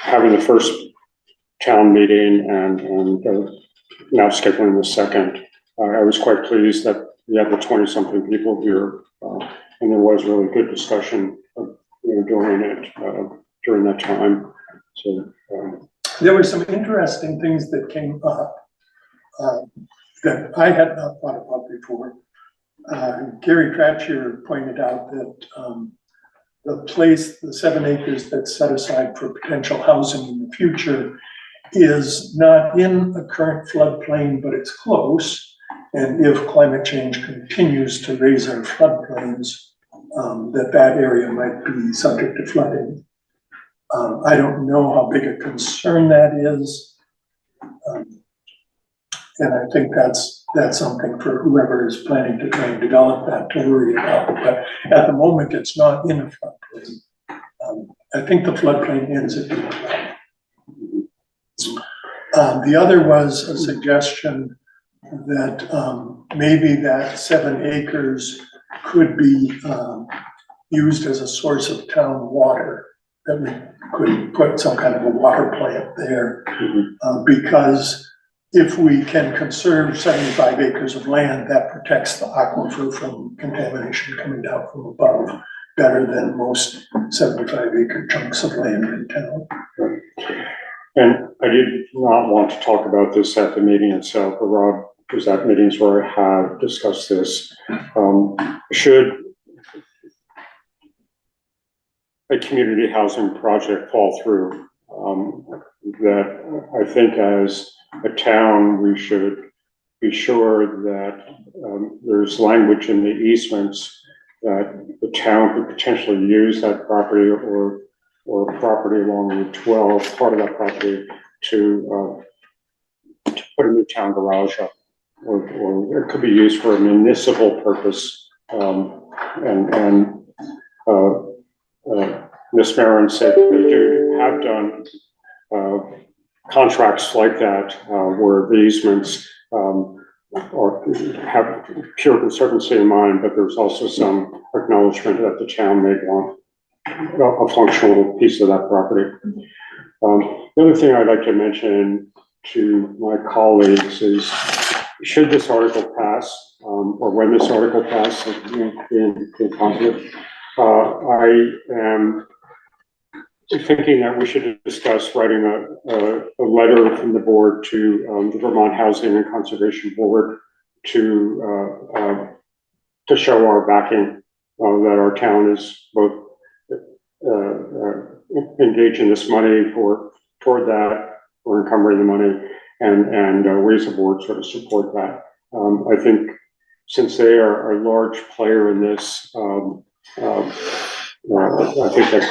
having the first town meeting and now scheduling the second. I was quite pleased that we had the 20-something people here, and there was really good discussion of, during it, during that time. So, There were some interesting things that came up that I had not thought about before. Gary Tratchier pointed out that the place, the 7 acres that's set aside for potential housing in the future is not in a current floodplain, but it's close. And if climate change continues to raise our floodplains, that area might be subject to flooding. I don't know how big a concern that is. And I think that's something for whoever is planning to try and develop that to worry about. But at the moment, it's not in a floodplain. I think the floodplain ends at the the other was a suggestion that maybe that 7 acres could be used as a source of town water, that we could put some kind of a water plant there. Because if we can conserve 75 acres of land, that protects the aquifer from contamination coming down from above better than most 75-acre chunks of land in town. and I did not want to talk about this at the meeting itself, but Rob was at meetings where I have discussed this. Should a community housing project fall through, that I think as a town, we should be sure that there's language in the easements that the town could potentially use that property or property along Route 12, part of that property, to put a new town garage up, or it could be used for a municipal purpose. Ms. Marin said they have done contracts like that, where the easements or have pure conservancy in mind, but there's also some acknowledgement that the town may want a functional piece of that property. The other thing I'd like to mention to my colleagues is, should this article pass, or when this article passes, in conflict, I am thinking that we should discuss writing a letter from the board to the Vermont Housing and Conservation Board to show our backing, that our town is both engaged in this money toward that, or encumbering the money, and we as a board sort of support that. I think since they are a large player in this, I think that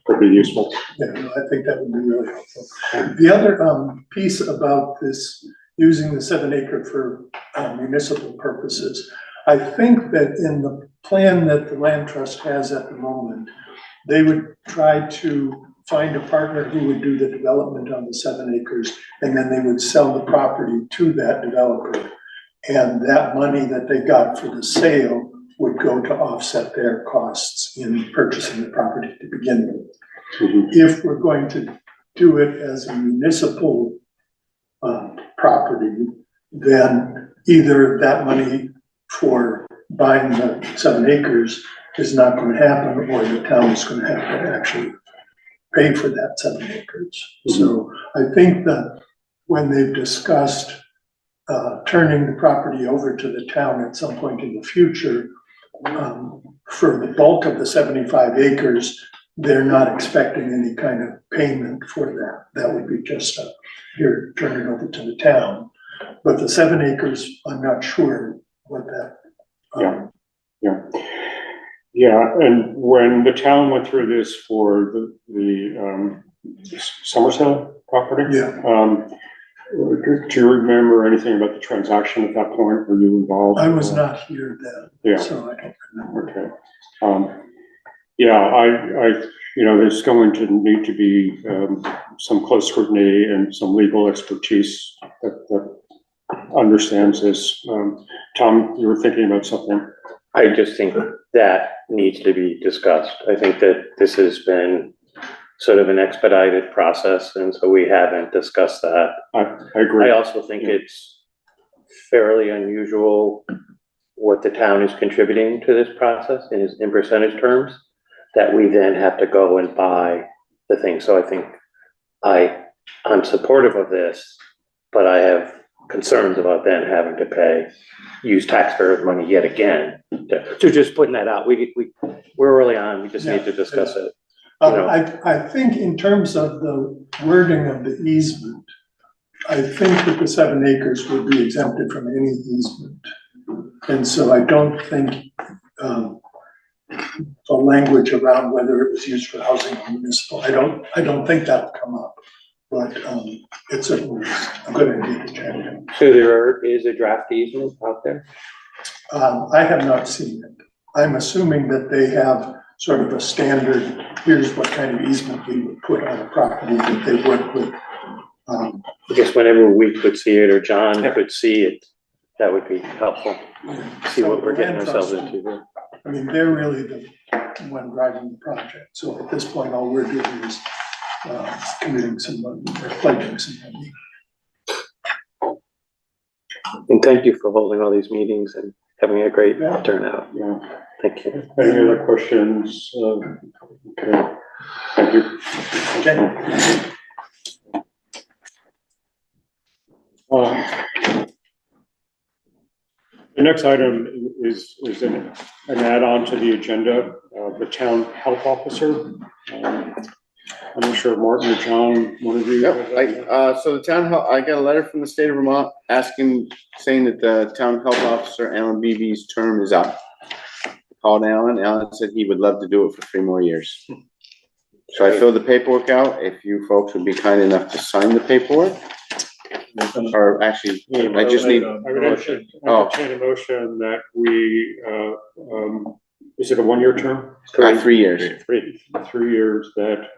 could be useful. Yeah, no, I think that would be really helpful. The other piece about this, using the 7 acre for municipal purposes, I think that in the plan that the land trust has at the moment, they would try to find a partner who would do the development on the 7 acres, and then they would sell the property to that developer. And that money that they got for the sale would go to offset their costs in purchasing the property to begin with. If we're going to do it as a municipal property, then either that money for buying the 7 acres is not going to happen, or the town is going to have to actually pay for that 7 acres. So I think that when they've discussed turning the property over to the town at some point in the future, for the bulk of the 75 acres, they're not expecting any kind of payment for that. That would be just here, turn it over to the town. But the 7 acres, I'm not sure what that. Yeah, and when the town went through this for the Somerset property, do you remember anything about the transaction at that point? Were you involved? I was not here then, so I don't remember. Okay. I there's going to need to be some close scrutiny and some legal expertise that understands this. Tom, you were thinking about something? I just think that needs to be discussed. I think that this has been sort of an expedited process, and so we haven't discussed that. I agree. I also think it's fairly unusual what the town is contributing to this process in percentage terms, that we then have to go and buy the thing. So I think I'm supportive of this, but I have concerns about then having to use taxpayers' money yet again. So just putting that out, we're early on, we just need to discuss it. You know. I think in terms of the wording of the easement, I think that the 7 acres would be exempted from any easement. And so I don't think, the language around whether it was used for housing or municipal, I don't think that'll come up. But, it certainly is a good idea to check it. So there is a draft easement out there? I have not seen it. I'm assuming that they have sort of a standard, here's what kind of easement we would put on a property that they work with. I guess whenever we could see it or John could see it, that would be helpful. See what we're getting ourselves into here. I mean, they're really the one driving the project. So at this point, all we're doing is committing some money, or pledging some money. And thank you for holding all these meetings and having a great Yeah. turnout. Yeah. Thank you. Any other questions? Okay, thank you. Okay. The next item is an add-on to the agenda, the town health officer. I'm not sure, Martin or John, one of you. So the town health, I got a letter from the state of Vermont saying that the town health officer, Alan Beebe's term is up. Called Alan said he would love to do it for 3 more years. So I filled the paperwork out, if you folks would be kind enough to sign the paperwork. Or actually, I just need, I would entertain a motion that we, is it a 1-year term? 3 years. 3 years that,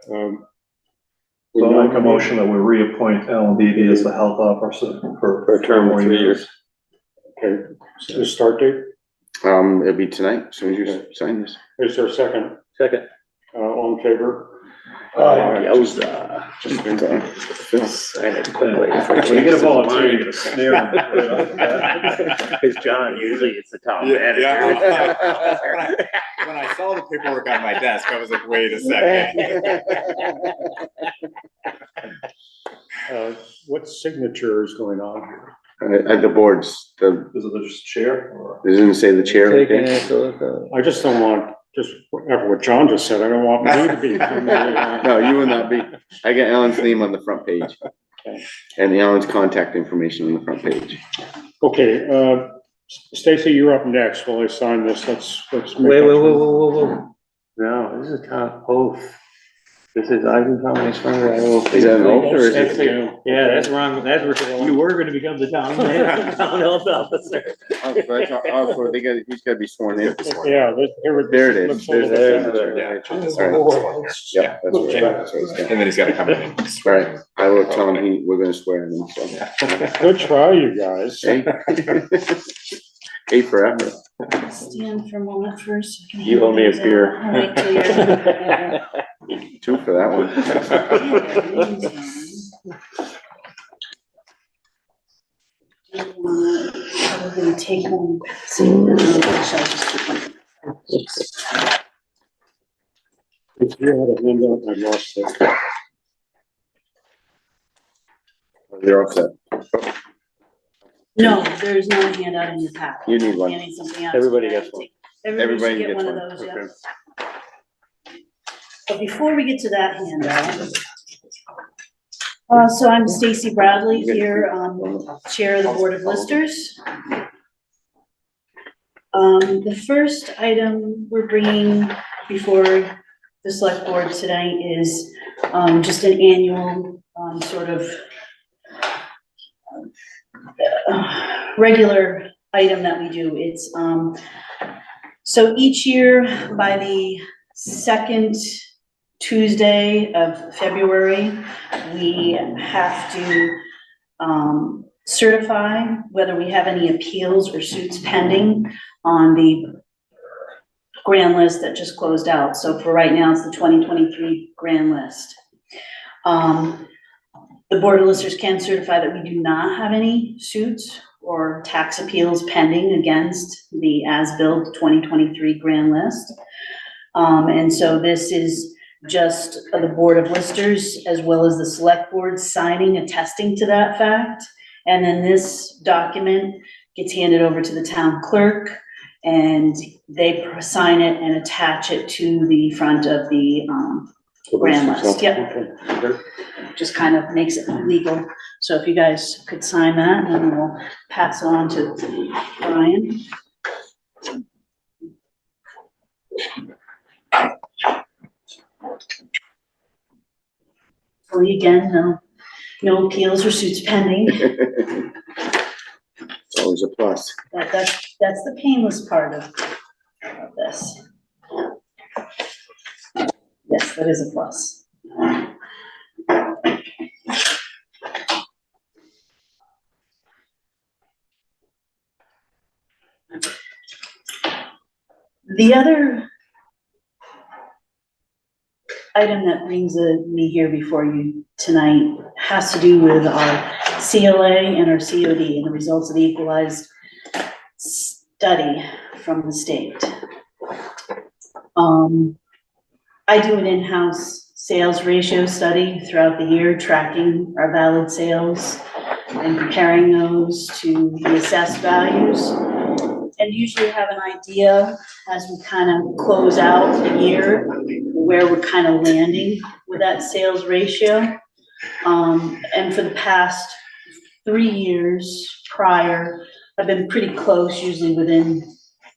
we So I'll make a nominate- motion that we reappoint Alan Beebe as the health officer for a term of 3 years. Okay, so the start date, It'll be tonight, as soon as you sign this. is there a second? Second. All in favor? Yowza. Just, Sign it quickly. When you get a volunteer, you get a snare. Because John, usually it's the town manager. When I saw the paperwork on my desk, I was like, wait a second. What signature is going on here? At the boards, Is it just chair or? doesn't it say the chair right Taking there? it to look at. I just don't want, just whatever what John just said, I don't want me to be. No, you will not be. I got Alan's name on the front page. Okay. And Alan's contact information on the front page. Okay, Stacy, you're up next while I sign this, let's make. Wait, that wait, turn. whoa. No, this is town oath. This is Eisenhower. Is that an oath or is it? Yeah, that's wrong. That's where you were gonna become the town health officer. He's gotta be sworn in. Yeah, There it is. looks a little There's bit the better. signature. Yeah, that's right. And then he's gotta come in. All right, I will tell him we're gonna swear him in, so. Good try, you guys. Hey. A for effort. Stand for a moment first. You owe me a beer. I'll wait till you're- 2 for that one. We're gonna take one. See, I'll just keep one. If you had a handout, I lost it. You're all set. No, there's no handout in your packet. You need one. You need something else. Everybody gets one. Everybody should Everybody get gets one of one. those, yeah. Okay. But before we get to that handout, so I'm Stacy Bradley here, Chair of the Board of Listers. The first item we're bringing before the select board tonight is, just an annual, sort of, regular item that we do. It's, so each year by the second Tuesday of February, we have to certify whether we have any appeals or suits pending on the grand list that just closed out. So for right now, it's the 2023 grand list. The Board of Listers can certify that we do not have any suits or tax appeals pending against the as-built 2023 grand list. And so this is just the Board of Listers as well as the Select Board signing, attesting to that fact. And then this document gets handed over to the town clerk and they sign it and attach it to the front of the grand list. Yep. Okay. Just kind of makes it legal. So if you guys could sign that, and then we'll pass it on to Brian. Well, again, no appeals or suits pending. It's always a plus. That's the painless part of this. Yes, that is a plus. The other item that brings me here before you tonight has to do with our CLA and our COD and the results of the equalized study from the state. I do an in-house sales ratio study throughout the year, tracking our valid sales and comparing those to the assessed values. And usually have an idea as we kind of close out the year where we're kind of landing with that sales ratio. And for the past 3 years prior, I've been pretty close, usually within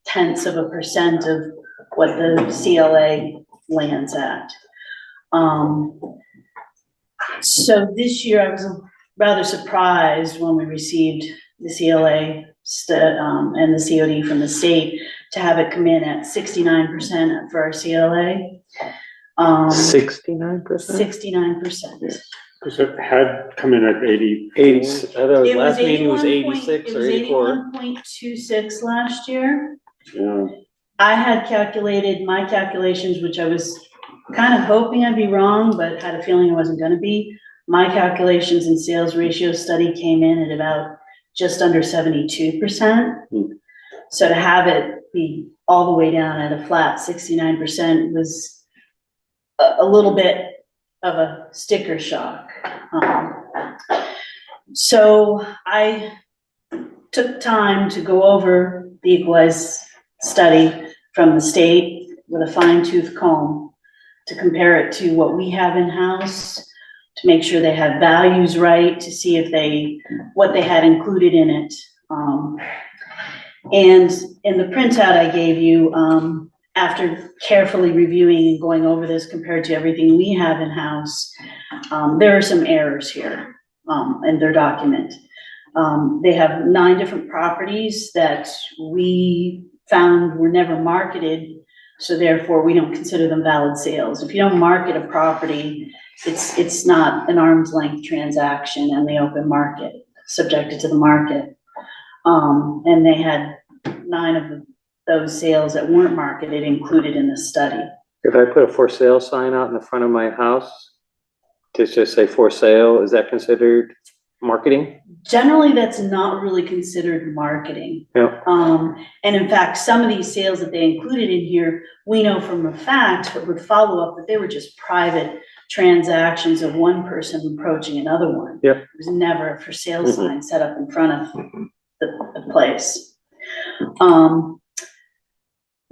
0.1% of what the CLA lands at. So this year I was rather surprised when we received the CLA and the COD from the state to have it come in at 69% for our CLA. 69%? 69%. Because it had come in at 80. 80, I thought It last was meeting was 81 86 or 84. It was 81.26 last year. Yeah. I had calculated my calculations, which I was kind of hoping I'd be wrong, but had a feeling I wasn't gonna be. My calculations and sales ratio study came in at about just under 72%. So to have it be all the way down at a flat 69% was a little bit of a sticker shock. So I took time to go over the equalized study from the state with a fine-tooth comb to compare it to what we have in-house, to make sure they had values right, to see if what they had included in it. And in the printout I gave you, after carefully reviewing and going over this compared to everything we have in-house, there are some errors here in their document. They have 9 different properties that we found were never marketed, so therefore we don't consider them valid sales. If you don't market a property, it's not an arm's length transaction in the open market, subjected to the market. And they had 9 of those sales that weren't marketed included in the study. If I put a for sale sign out in the front of my house, to just say for sale, is that considered marketing? Generally, that's not really considered marketing. Yeah. And in fact, some of these sales that they included in here, we know from a fact, but would follow up that they were just private transactions of one person approaching another one. Yep. It was never a for sale sign set up in front of the place.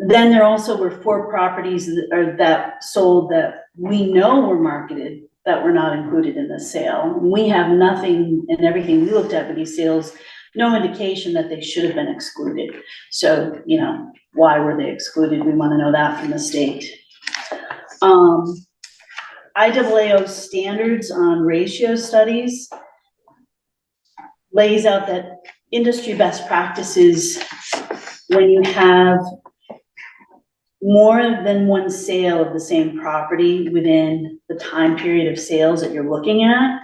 Then there also were 4 properties that sold that we know were marketed that were not included in the sale. We have nothing and everything we looked at with these sales, no indication that they should have been excluded. So, why were they excluded? We want to know that from the state. IAAO standards on ratio studies lays out that industry best practices, when you have more than one sale of the same property within the time period of sales that you're looking at,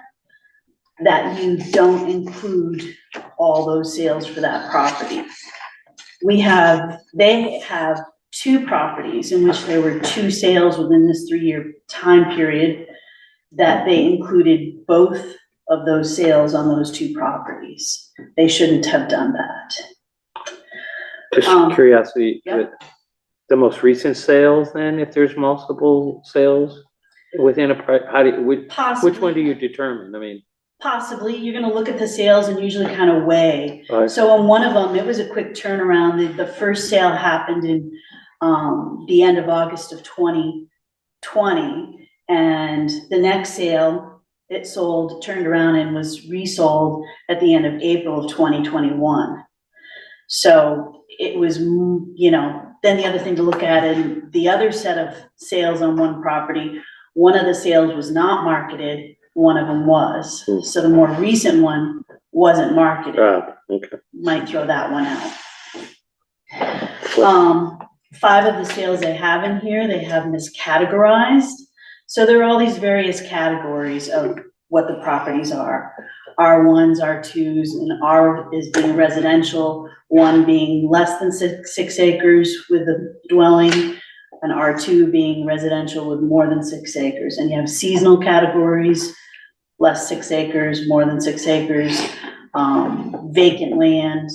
that you don't include all those sales for that property. They have two properties in which there were two sales within this 3-year time period, that they included both of those sales on those two properties. They shouldn't have done that. Just curiosity, Yep. the most recent sales then, if there's multiple sales within how do you, which one do you determine? I mean. Possibly, you're gonna look at the sales and usually kind of weigh. Right. So on one of them, it was a quick turnaround. The first sale happened in the end of August of 2020. And the next sale, it sold, turned around and was resold at the end of April of 2021. So it was, you know, then the other thing to look at, and the other set of sales on one property, one of the sales was not marketed, one of them was. So the more recent one wasn't marketed. Okay. Might throw that one out. 5 of the sales they have in here, they have miscategorized. So there are all these various categories of what the properties are. R1s, R2s, and R is being residential, 1 being less than 6 acres with a dwelling, and R2 being residential with more than 6 acres. And you have seasonal categories, less 6 acres, more than 6 acres, vacant land,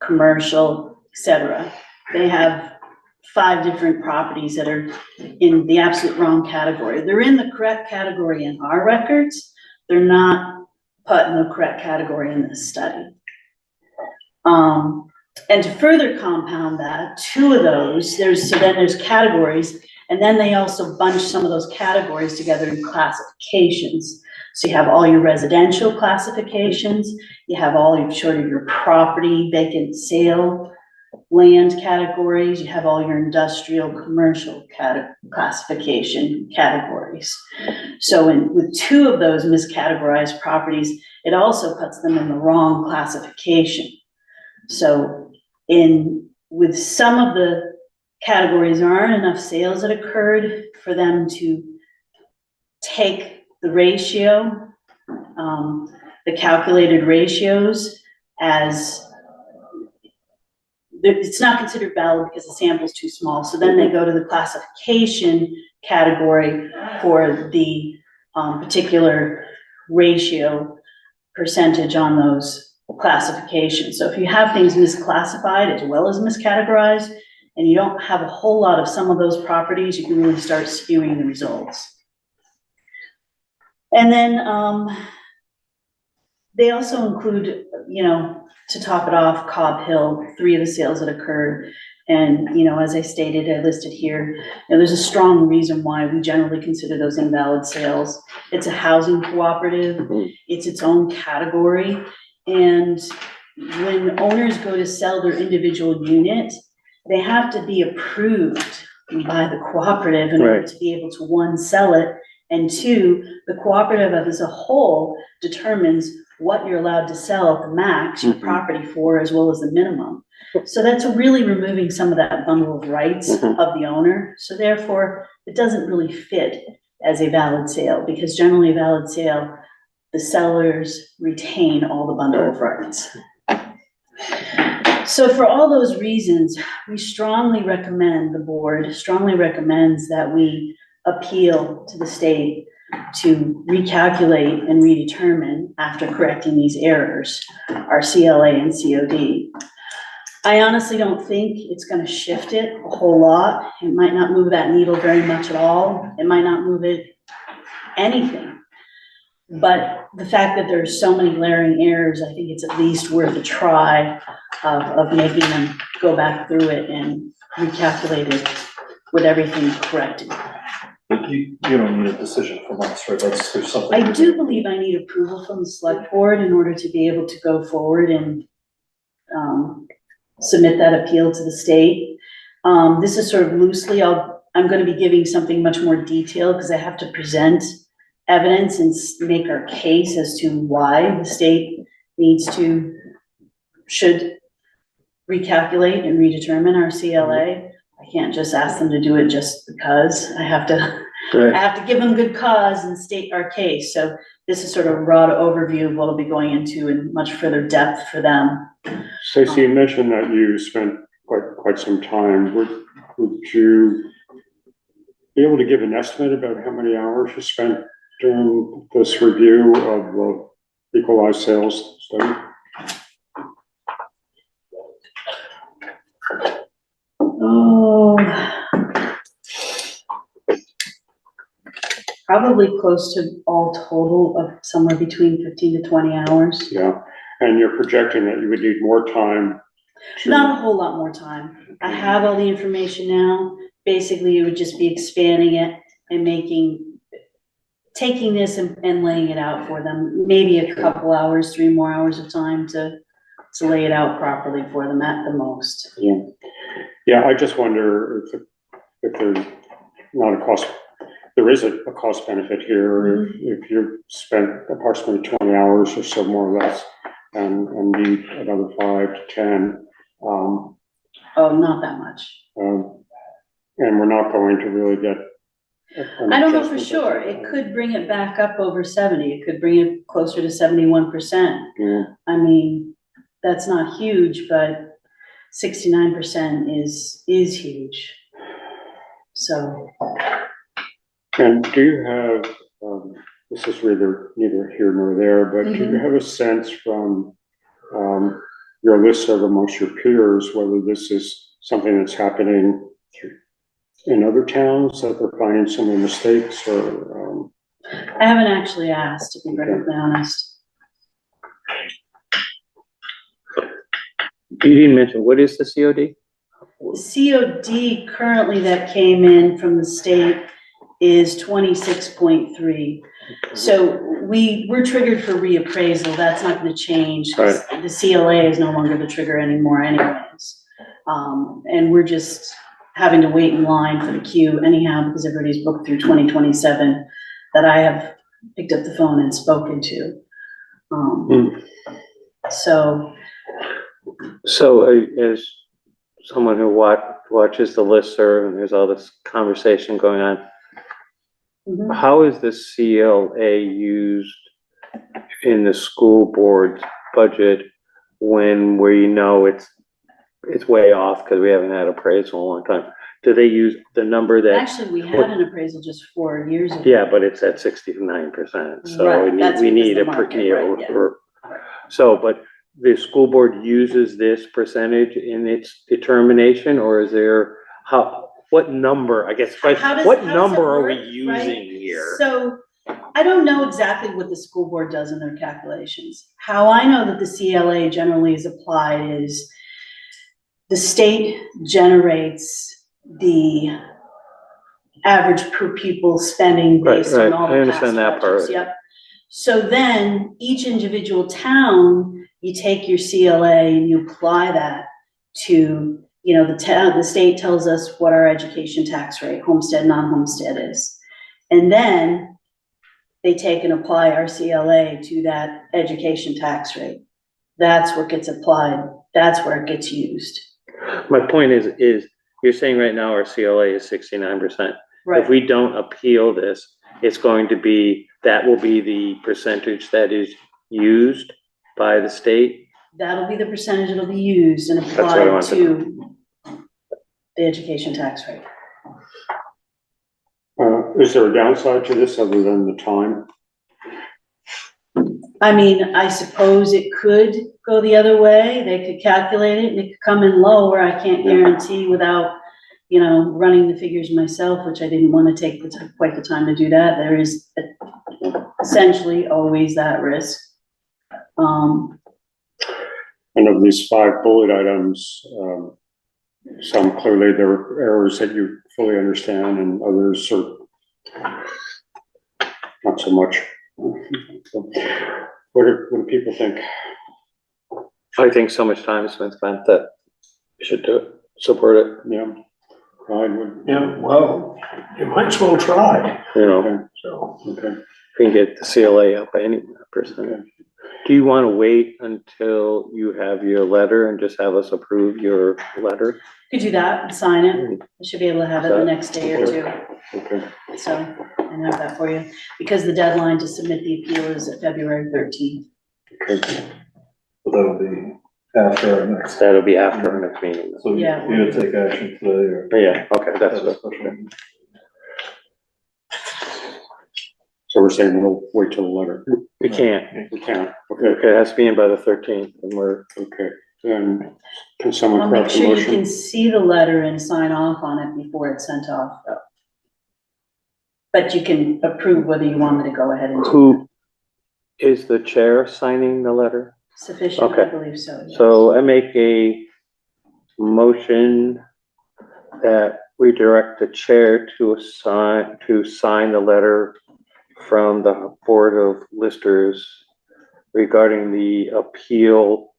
commercial, etc. They have 5 different properties that are in the absolute wrong category. They're in the correct category in our records. They're not put in the correct category in this study. And to further compound that, 2 of those, there's categories, and then they also bunch some of those categories together in classifications. So you have all your residential classifications, you have all your sort of your property, vacant sale, land categories, you have all your industrial, commercial classification categories. So with 2 of those miscategorized properties, it also puts them in the wrong classification. So with some of the categories, there aren't enough sales that occurred for them to take the ratio, the calculated ratios as it's not considered valid because the sample's too small. So then they go to the classification category for the particular ratio percentage on those classifications. So if you have things misclassified as well as miscategorized, and you don't have a whole lot of some of those properties, you can really start skewing the results. And then they also include, you know, to top it off, Cobb Hill, 3 of the sales that occurred. And, you know, as I stated, I listed here, you know, there's a strong reason why we generally consider those invalid sales. It's a housing cooperative, it's its own category. And when owners go to sell their individual unit, they have to be approved by the cooperative in order to be able to, 1, sell it, and 2, the cooperative as a whole determines what you're allowed to sell at the max your property for, as well as the minimum. So that's really removing some of that bundle of rights of the owner. So therefore, it doesn't really fit as a valid sale, because generally a valid sale, the sellers retain all the bundle of rights. So for all those reasons, we strongly recommend, the board strongly recommends that we appeal to the state to recalculate and redetermine, after correcting these errors, our CLA and COD. I honestly don't think it's going to shift it a whole lot. It might not move that needle very much at all. It might not move it anything. But the fact that there's so many glaring errors, I think it's at least worth a try of making them go back through it and recalculate it with everything corrected. You don't need a decision from us, right? That's, there's something. I do believe I need approval from the select board in order to be able to go forward and submit that appeal to the state. This is sort of loosely, I'm going to be giving something much more detailed because I have to present evidence and make our case as to why the state should recalculate and redetermine our CLA. I can't just ask them to do it just because. I have to give them good cause and state our case. So this is sort of a broad overview of what I'll be going into in much further depth for them. Stacey, you mentioned that you spent quite some time. would you be able to give an estimate about how many hours you spent during this review of the equalized sales study? Oh. Probably close to all total of somewhere between 15 to 20 hours. Yeah, and you're projecting that you would need more time to. Not a whole lot more time. I have all the information now. Basically, it would just be expanding it and taking this and laying it out for them. Maybe a couple hours, 3 more hours of time to lay it out properly for them at the most. Yeah, yeah, I just wonder if there's not a cost, there is a cost benefit here, if you spent approximately 20 hours or so, more or less, and need another 5 to 10. Oh, not that much. And we're not going to really get. I don't know for sure. It could bring it back up over 70. It could bring it closer to 71%. Yeah. I mean, that's not huge, but 69% is huge. So. And do you have, this is neither here nor there, but do you have a sense from your listserv amongst your peers, whether this is something that's happening in other towns, that they're finding some mistakes, or? I haven't actually asked, to be perfectly honest. You didn't mention, what is the COD? COD currently that came in from the state is 26.3. So we're triggered for reappraisal. That's not going to change. Right. The CLA is no longer the trigger anymore anyways. And we're just having to wait in line for the queue anyhow, because everybody's booked through 2027 that I have picked up the phone and spoken to. So as someone who watches the listserv and there's all this conversation going on, how is the CLA used in the school board's budget when we know it's way off because we haven't had appraisal in a long time? Do they use the number that? Actually, we had an appraisal just 4 years ago. Yeah, but it's at 69%, so Right, we need a, so, but the school board uses this percentage in its determination, or is there, what number, I guess, what number are we using here? So I don't know exactly what the school board does in their calculations. How I know that the CLA generally is applied is the state generates the average per pupil spending based on all the past budgets. Yep. So then each individual town, you take your CLA and you apply that to, the state tells us what our education tax rate, homestead, non-homestead is. And then they take and apply our CLA to that education tax rate. That's what gets applied. That's where it gets used. My point is you're saying right now our CLA is 69%. Right. If we don't appeal this, it's going to be, that will be the percentage that is used by the state? That'll be the percentage that'll be used and applied to the education tax rate. Is there a downside to this other than the time? I mean, I suppose it could go the other way. They could calculate it and it could come in lower. I can't guarantee without, running the figures myself, which I didn't want to take quite the time to do that. There is essentially always that risk. And of these 5 bullet items, some clearly there are errors that you fully understand, and others are not so much. What do people think? I think so much time has been spent that we should do it, support it. Yeah. I would. Yeah, well, you might as well try, so. Okay. If we can get the CLA up by any percent. Do you want to wait until you have your letter and just have us approve your letter? Could do that and sign it. I should be able to have it the next day or two. Okay. So I have that for you, because the deadline to submit the appeal is at February 13th. So that'll be after our next, That'll be after our next meeting. so you Yeah. gonna take action today or? Yeah, okay, that's have a good. special meeting? So we're saying we'll wait till the letter. We can't. We can't. Okay, Okay, it has to be in by the 13th, and we're, okay. Then can someone I'll make craft a sure you can motion? see the letter and sign off on it before it's sent off, though. But you can approve whether you want me to go ahead and do who is the chair signing the letter? sufficient, I Okay. believe so, yes. So I make a motion that we direct the chair to sign the letter from the Board of Listers regarding the appeal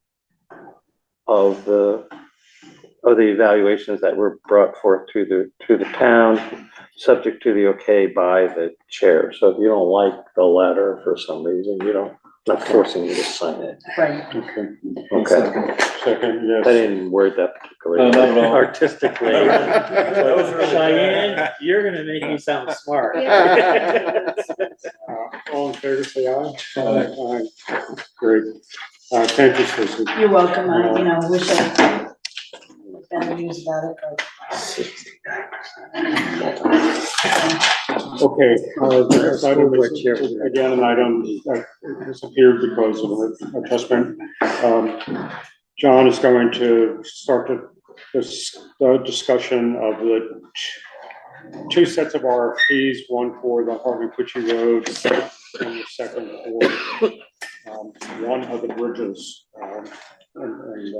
of the evaluations that were brought forth to the town, subject to the okay by the chair. So if you don't like the letter for some reason, not forcing you to sign it. Right, Okay, Okay. second, yes. I didn't word that particularly No, not at all. artistically. That was really Cheyenne, you're gonna make me sound smart. All in favor, say aye. Aye. Great. Thank you, Susan. you're welcome, I wish I had better news about it, but. Okay, the next item is again an item that disappeared because of an adjustment. John is going to start the discussion of the two sets of RFPs, one for the Hartland Quechee Road and the second for one of the bridges and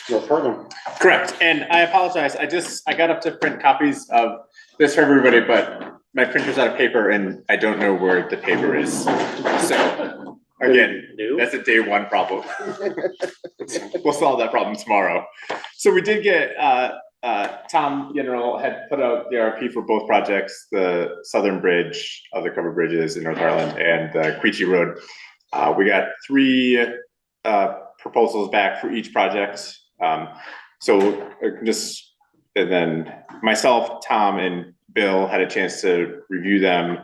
North Hartland. Correct, and I apologize, I got up to print copies of this for everybody, but my printer's out of paper and I don't know where the paper is. So, again, that's a day one problem. We'll solve that problem tomorrow. So we did get, Tom General had put out the RFP for both projects, the Southern Bridge, other covered bridges in North Hartland, and the Quechee Road. We got 3 proposals back for each project. And then myself, Tom, and Bill had a chance to review them,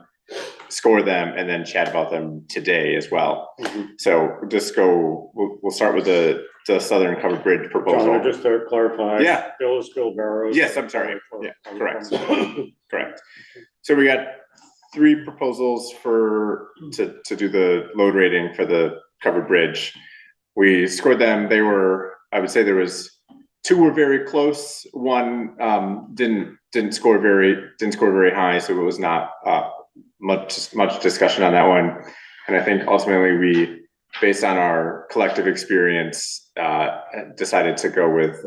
score them, and then chat about them today as well. So we'll start with the Southern Covered Bridge proposal. John, just to clarify. Yeah. Bill is Bill Barrows. Yes, I'm sorry. Yeah, correct. Correct. So we got 3 proposals to do the load rating for the covered bridge. We scored them. I would say there was 2 were very close. One didn't score very high, so it was not much discussion on that one. And I think ultimately we, based on our collective experience, decided to go with.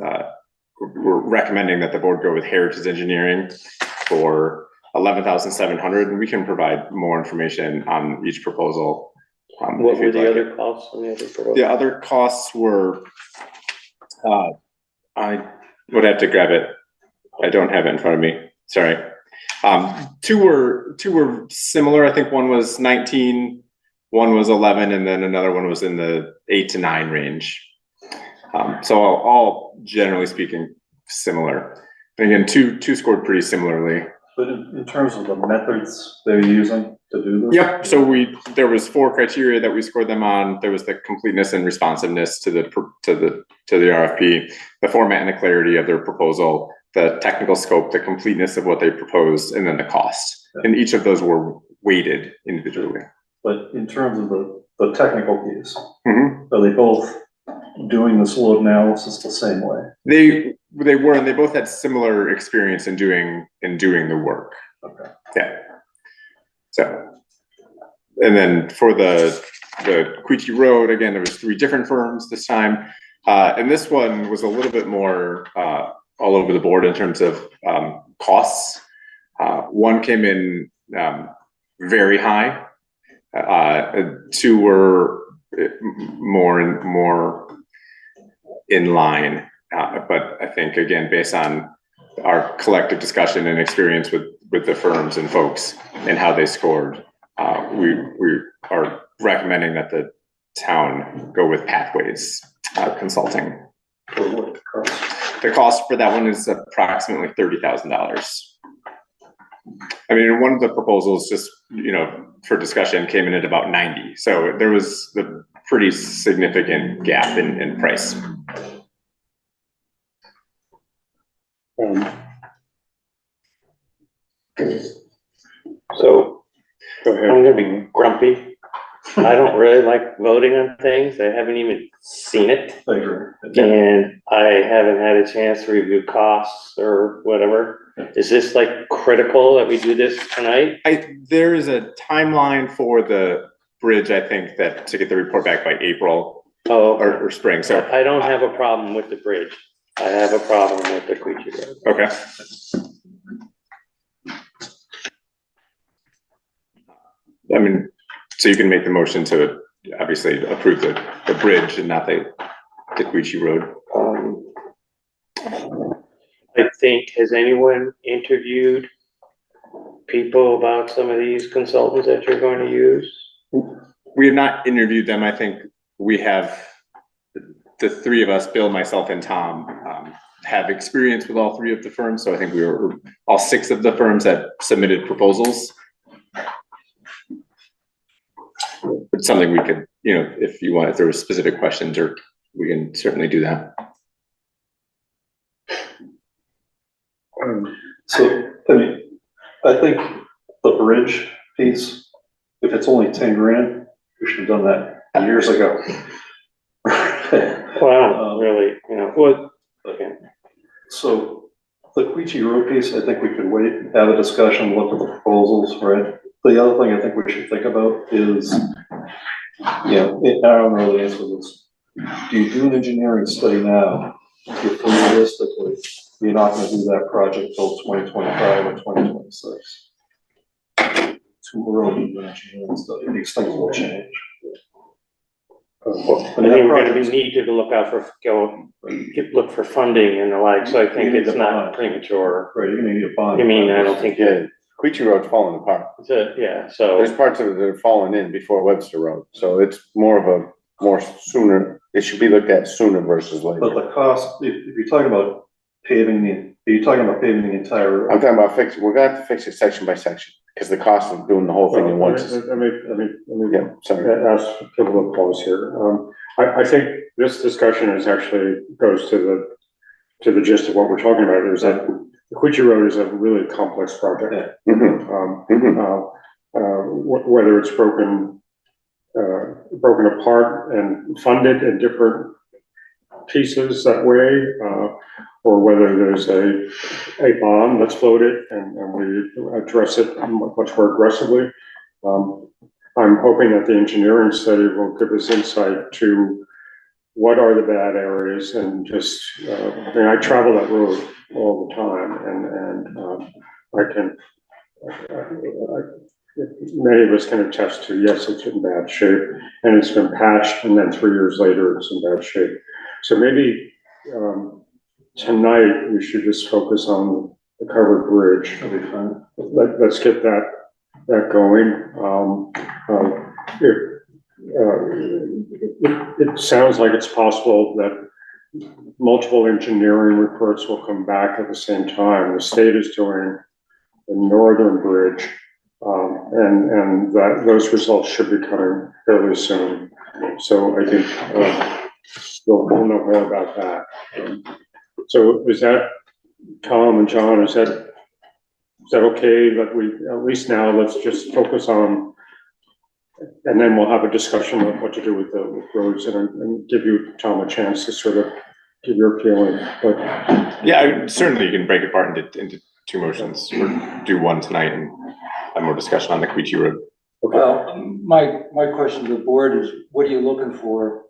We're recommending that the board go with Heritage Engineering for $11,700, and we can provide more information on each proposal. What were the other costs on the other proposal? The other costs were, I would have to grab it. I don't have it in front of me. Sorry. 2 were similar. I think one was 19, one was 11, and then another one was in the 8 to 9 range. So all generally speaking, similar. And again, two scored pretty similarly. But in terms of the methods they're using to do this? Yep, so there was 4 criteria that we scored them on. There was the completeness and responsiveness to the RFP, the format and the clarity of their proposal, the technical scope, the completeness of what they proposed, and then the cost. And each of those were weighted individually. But in terms of the technical piece, are they both doing this load analysis the same way? They were, and they both had similar experience in doing the work. Okay. Yeah. So, and then for the Quechee Road, again, there was 3 different firms this time. And this one was a little bit more all over the board in terms of costs. One came in very high. 2 were more in line. But I think, again, based on our collective discussion and experience with the firms and folks and how they scored, we are recommending that the town go with Pathways Consulting. The cost for that one is approximately $30,000. I mean, one of the proposals, just, for discussion, came in at about 90. So there was a pretty significant gap in price. So Go I'm ahead. gonna be grumpy. I don't really like voting on things. I haven't even seen it. I agree. And I haven't had a chance to review costs or whatever. Is this like critical that we do this tonight? There is a timeline for the bridge, I think, that to get the report back by April Oh, or spring, so, I don't have a problem with the bridge. I have a problem with the Quechee Road. okay. I mean, so you can make the motion to obviously approve the bridge and not the Quechee Road. I think, has anyone interviewed people about some of these consultants that you're going to use? We have not interviewed them. I think we have, the three of us, Bill, myself, and Tom, have experience with all three of the firms. So I think all six of the firms that submitted proposals. It's something we could, if you want, if there were specific questions, or we can certainly do that. So, I mean, I think the bridge piece, if it's only 10 grand, we should have done that years ago. Well, really, well, okay. So the Quechee Road piece, I think we could wait, have a discussion, look at the proposals, right? The other thing I think we should think about is, I don't know the answer to this. Do you do an engineering study now? If realistically, you're not gonna do that project till 2025 or 2026. Too early to do an engineering study, these things will change. I think we're gonna need to look out for, look for funding and the like, so I think it's not premature. Right, you're gonna need a bond. I mean, I don't think that, Quechee Road's falling apart. yeah, so. There's parts of it that are falling in before Webster Road, so it's more sooner, it should be looked at sooner versus But later. the cost, if you're talking about paving are you talking about paving the entire road? I'm talking about we're gonna have to fix it section by section, because the cost of doing the whole thing at once is, Let me yeah, sorry. ask, give a little pause here. I think this discussion actually goes to the gist of what we're talking about, is that the Quechee Road is a really complex project. Whether it's broken apart and funded in different pieces that way, or whether there's a bond that's floated and we address it much more aggressively. I'm hoping that the engineering study will give us insight to what are the bad areas, and just, I travel that road all the time, and many of us can attest to, yes, it's in bad shape, and it's been patched, and then 3 years later, it's in bad shape. So maybe, tonight, we should just focus on the covered bridge. That'll be fine. Let's get that going. It sounds like it's possible that multiple engineering reports will come back at the same time. The state is doing the northern bridge, and that those results should be coming fairly soon. So I think we'll know more about that. So is that, Tom and John, is that okay that we, at least now, let's just focus on, and then we'll have a discussion of what to do with the roads, and give you, Tom, a chance to sort of give your feeling, but. Yeah, certainly you can break it apart into two motions, or do one tonight and have more discussion on the Quechee Road. Well, my question to the board is, what are you looking for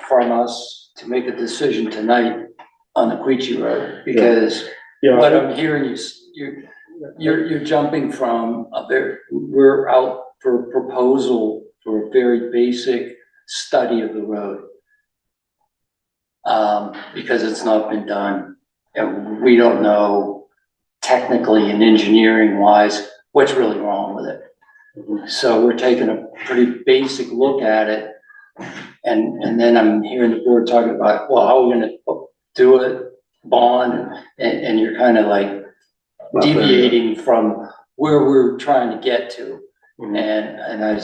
from us to make a decision tonight on the Quechee Road? Because what I'm hearing is you're jumping from we're out for a proposal for a very basic study of the road. Because it's not been done, and we don't know technically and engineering wise what's really wrong with it. So we're taking a pretty basic look at it, and then I'm hearing the board talking about, well, how are we gonna do it, bond, and you're kind of like deviating from where we're trying to get to. And I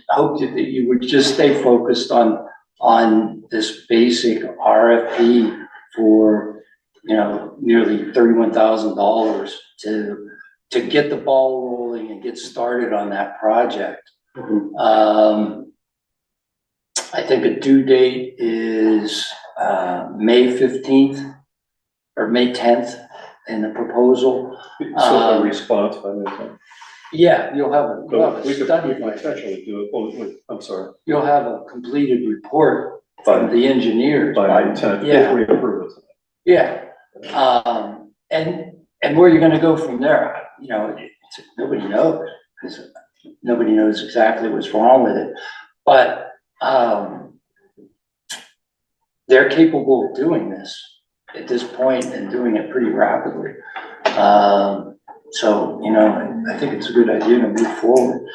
hope that you would just stay focused on this basic RFP for nearly $31,000 to get the ball rolling and get started on that project. I think a due date is May 15th or May 10th in the proposal. So a response by the time. Yeah, you'll have a We could study. potentially do it, I'm sorry, You'll have a completed report from the engineers. by the 10th, if Yeah. we approve it. Yeah, and where you're gonna go from there, nobody knows, because nobody knows exactly what's wrong with it. But, they're capable of doing this at this point and doing it pretty rapidly. So, I think it's a good idea to move forward.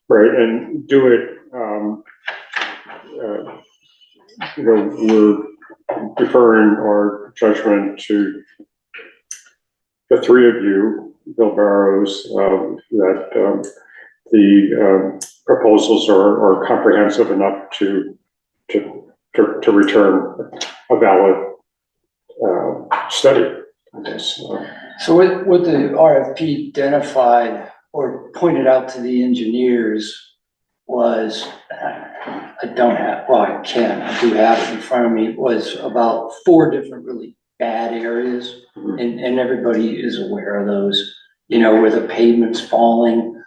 Right, and do it, we're deferring our judgment to the three of you, Bill Barrows, that the proposals are comprehensive enough to return a valid study, I guess. So what the RFP identified or pointed out to the engineers was, I do have it in front of me, was about 4 different really bad areas. And everybody is aware of those, where the pavement's falling,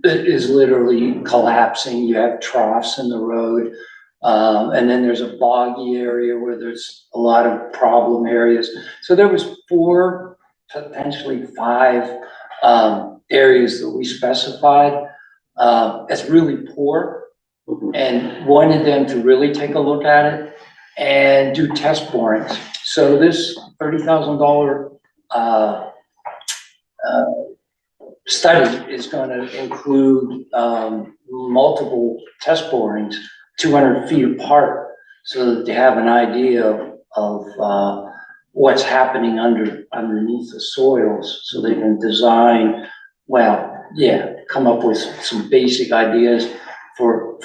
it is literally collapsing. You have troughs in the road. And then there's a boggy area where there's a lot of problem areas. So there was 4, potentially 5 areas that we specified as really poor, and wanted them to really take a look at it and do test borings. So this $30,000 study is going to include multiple test borings 200 feet apart, so that they have an idea of what's happening underneath the soils, so they can design, come up with some basic ideas for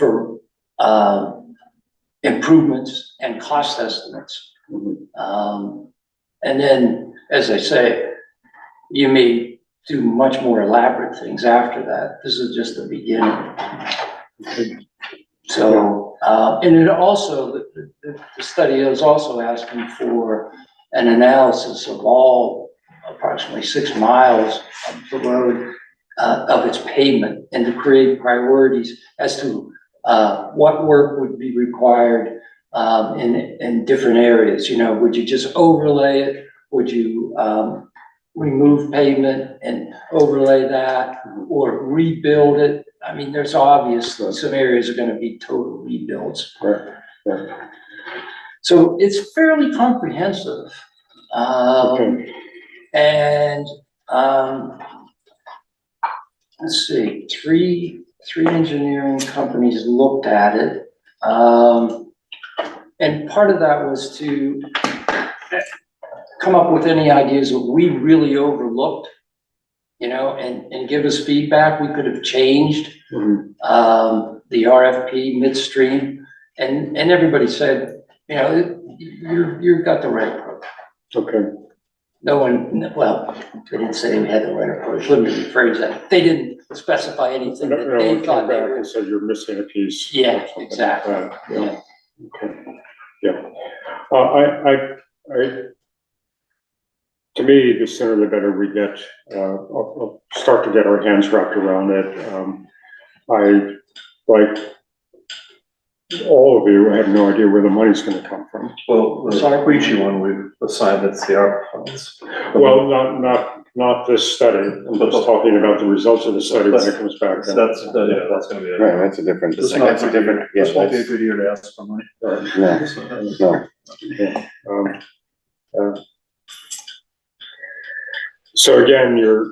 improvements and cost estimates. And then, as I say, you may do much more elaborate things after that. This is just the beginning. So, and it also, the study is also asking for an analysis of all approximately 6 miles of the road, of its pavement, and to create priorities as to what work would be required in different areas. Would you just overlay it? Would you remove pavement and overlay that, or rebuild it? I mean, there's obviously some areas are going to be total rebuilds. Right. Yeah. So it's fairly comprehensive. And let's see, three engineering companies looked at it. And part of that was to come up with any ideas that we really overlooked, and give us feedback. We could have changed the RFP midstream, and everybody said, you've got the right approach. Okay. No one, well, they didn't say we had the right approach. Let me rephrase that. They didn't specify anything that No they one thought came they back were. and said you're missing a piece. or Yeah, something like exactly. that. Yeah. Okay. Yeah. To me, the sooner the better we get, I'll start to get our hands wrapped around it. I, like all of you, have no idea where the money's gonna come from. Well, the Quechee one, we've assigned it's the ARPA funds. Well, not this study. I'm just talking about the results of the study when it comes back. That's gonna be it. Right, that's a different, This that's a different, yeah, won't be a that's, good year to ask for money. no. So again, your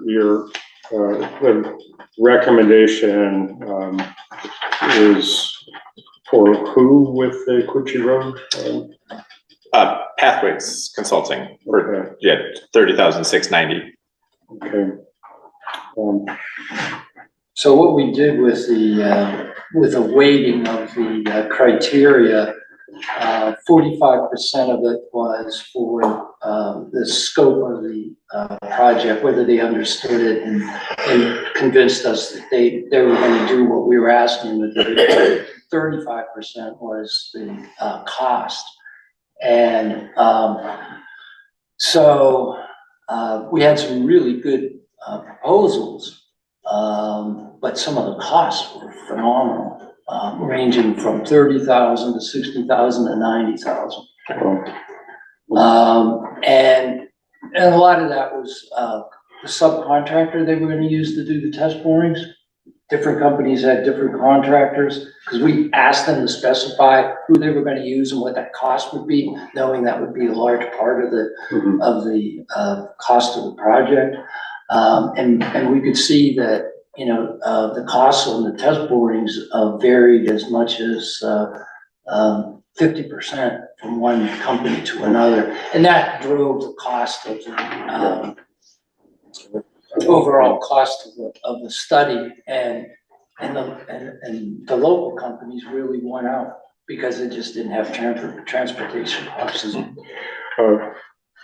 the recommendation is for who with the Quechee Road? Pathways Consulting, Okay. 30,690. Okay. So what we did with the weighting of the criteria 45% of it was for, the scope of the, project, whether they understood it and convinced us that they were gonna do what we were asking them to do. 35% was the, cost. And, so, we had some really good, proposals, but some of the costs were phenomenal. Ranging from 30,000 to 60,000 to 90,000. And a lot of that was, the subcontractor they were gonna use to do the test borings. Different companies had different contractors, because we asked them to specify who they were gonna use and what that cost would be, knowing that would be a large part of the, cost of the project. And we could see that, you know, the costs on the test borings varied as much as 50% from one company to another, and that drove the cost of the overall cost of the study. And the local companies really won out because they just didn't have transportation costs.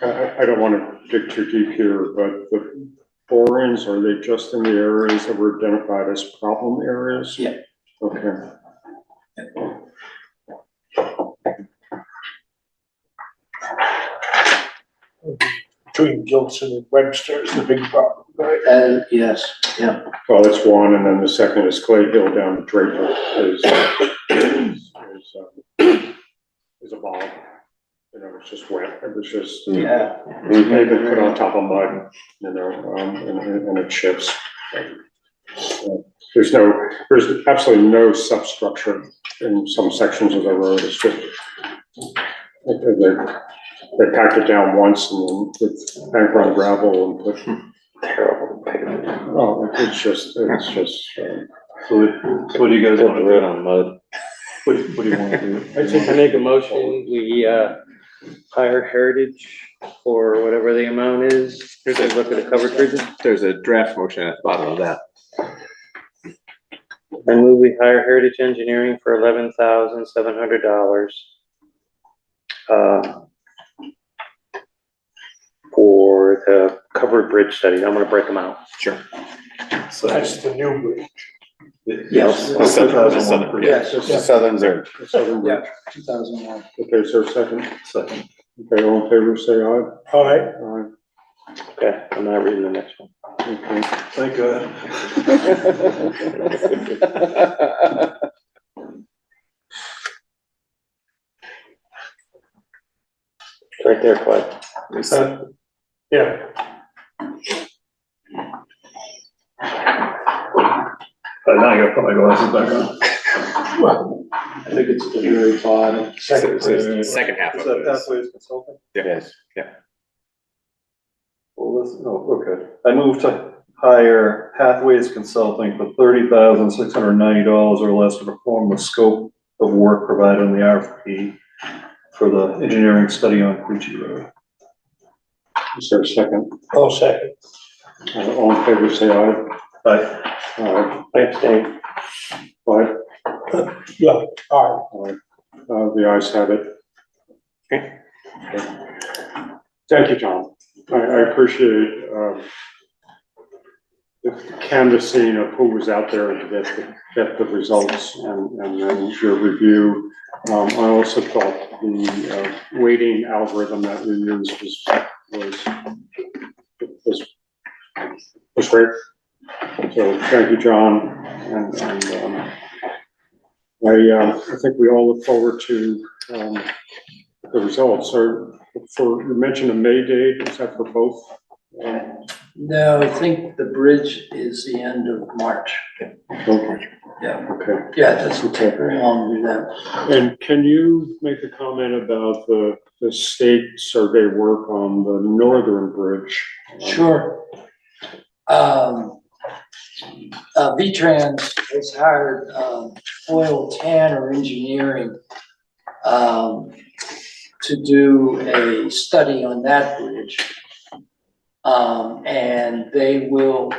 I don't want to dig too deep here, but the borings, are they just in the areas that were identified as problem areas? Yeah. Okay. Between Gilson and Webster is the big problem, right? Yes, yeah. Well, that's one, and then the second is Clay Hill down to Draper is a bog. You know, it's just wet, it was just, Yeah. they've been put on top of mud, you know, and it shifts. There's absolutely no substructure in some sections of the road, it's just, they packed it down once and then with bank run gravel and put terrible pavement. Oh, it's just. So what do you guys want to do? On mud. What do you want to do? I make a motion, we, hire Heritage for whatever the amount is. Here's a look at the covered bridges. There's a draft motion at the bottom of that. And we hire Heritage Engineering for $11,700. For the covered bridge study. I'm gonna break them out. Sure. So That's the new bridge. Yes. The southern bridge. Yes. Just the southern zone. The southern bridge. 2001. Okay, so second. second. Okay, all in favor, say aye. All right, Aye. Okay, I'm not reading the next one. Okay. Thank God. It's right there, Clay. yeah. Now I gotta put my glasses back on. Well, I think it's the very bottom. Second half Is of that it. Pathways Consulting? Yes. Well, okay. I move to hire Pathways Consulting for $30,690 or less to perform the scope of work provided in the RFP for the engineering study on Quechee Road. Is there a second? I'll second. All in favor, say aye. Aye. Aye. I abstain. Aye. Yeah, all right. Aye. The ayes have it. Okay. Thank you, Tom. I appreciate, the canvassing of who was out there to get the results and then your review. I also thought the weighting algorithm that we used was great. So thank you, John. And I think we all look forward to the results. So you mentioned a May date, is that for both? No, I think the bridge is the end of March. Okay. Yeah, Okay. yeah, it doesn't take very long to do that. And can you make a comment about the state survey work on the northern bridge? Sure. V-Trans has hired, Pohl Tanner Engineering, to do a study on that bridge. And they will,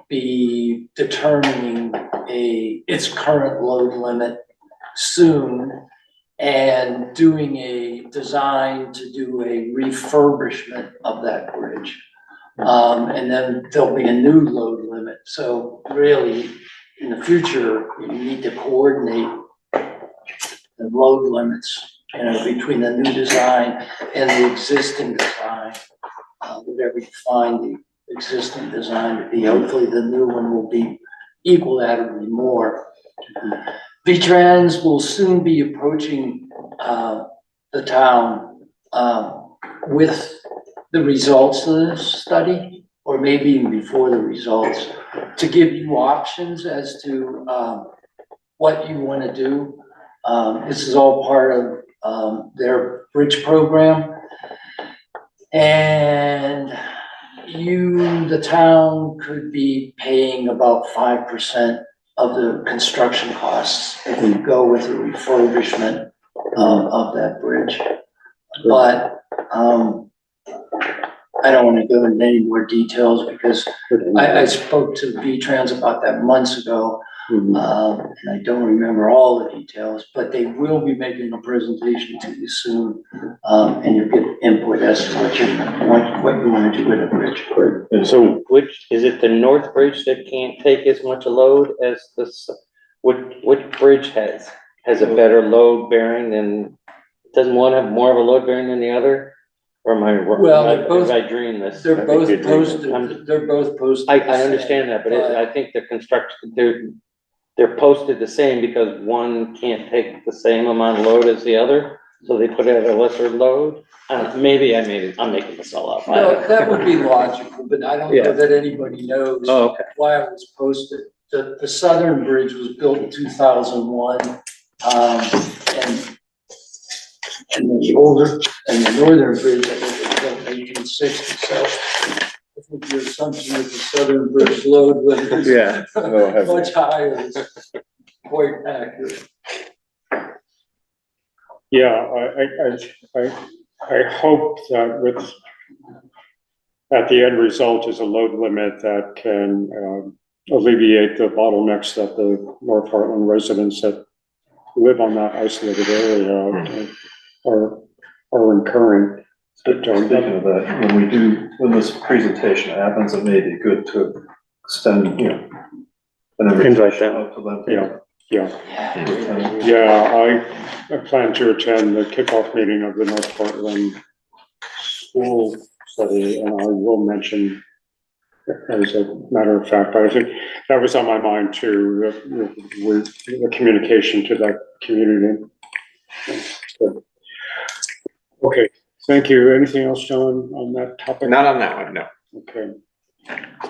be determining its current load limit soon. and doing a design to do a refurbishment of that bridge. And then there'll be a new load limit. So really, in the future, you need to coordinate the load limits, you know, between the new design and the existing design. Whatever you find the existing design to be, hopefully the new one will be equal that or be more. V-Trans will soon be approaching the town with the results of this study, or maybe even before the results, to give you options as to what you want to do. This is all part of their bridge program. And you, the town, could be paying about 5% of the construction costs if we go with the refurbishment of that bridge. But I don't want to go into any more details because I spoke to V-Trans about that months ago. And I don't remember all the details, but they will be making a presentation to you soon. And you'll get input as to what you want to do with the bridge. So which, is it the north bridge that can't take as much load as this? Which bridge has a better load bearing than, doesn't one have more of a load bearing than the other? Or am I wrong? Well, they're both- Have I dreamed this? They're both posted, they're both posted. I the same, understand that, but I think the construction, they're posted the same because one can't take the same amount of load as the other, so they put it at a lesser load. Maybe I'm making this all up. No, that would be logical, but I don't Yeah. know that anybody knows Oh, okay. why it was posted. The southern bridge was built in 2001, and the northern bridge, I think, was built in 1860, so I think your assumption that the southern bridge load was Yeah. much higher is quite accurate. Yeah, I hope that at the end result is a load limit that can alleviate the bottlenecks that the North Hartland residents that live on that isolated area are incurring. Speaking of that, when this presentation happens, it may be good to extend, an invitation out to them. Yeah, I plan to attend the kickoff meeting of the North Portland School Study, and I will mention, as a matter of fact, I think that was on my mind too, the communication to that community. So, okay, thank you. Anything else, John, on that topic? Not on that one, no. Okay.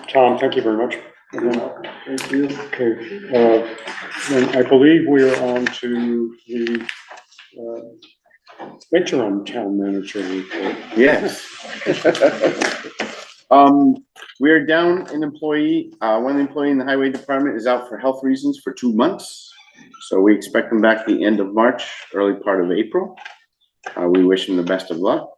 Tom, thank you very much. Thank you. Okay, and I believe we are on to the interim town manager report. Yes. We are down an employee. One employee in the highway department is out for health reasons for 2 months. So we expect him back the end of March, early part of April. We wish him the best of luck.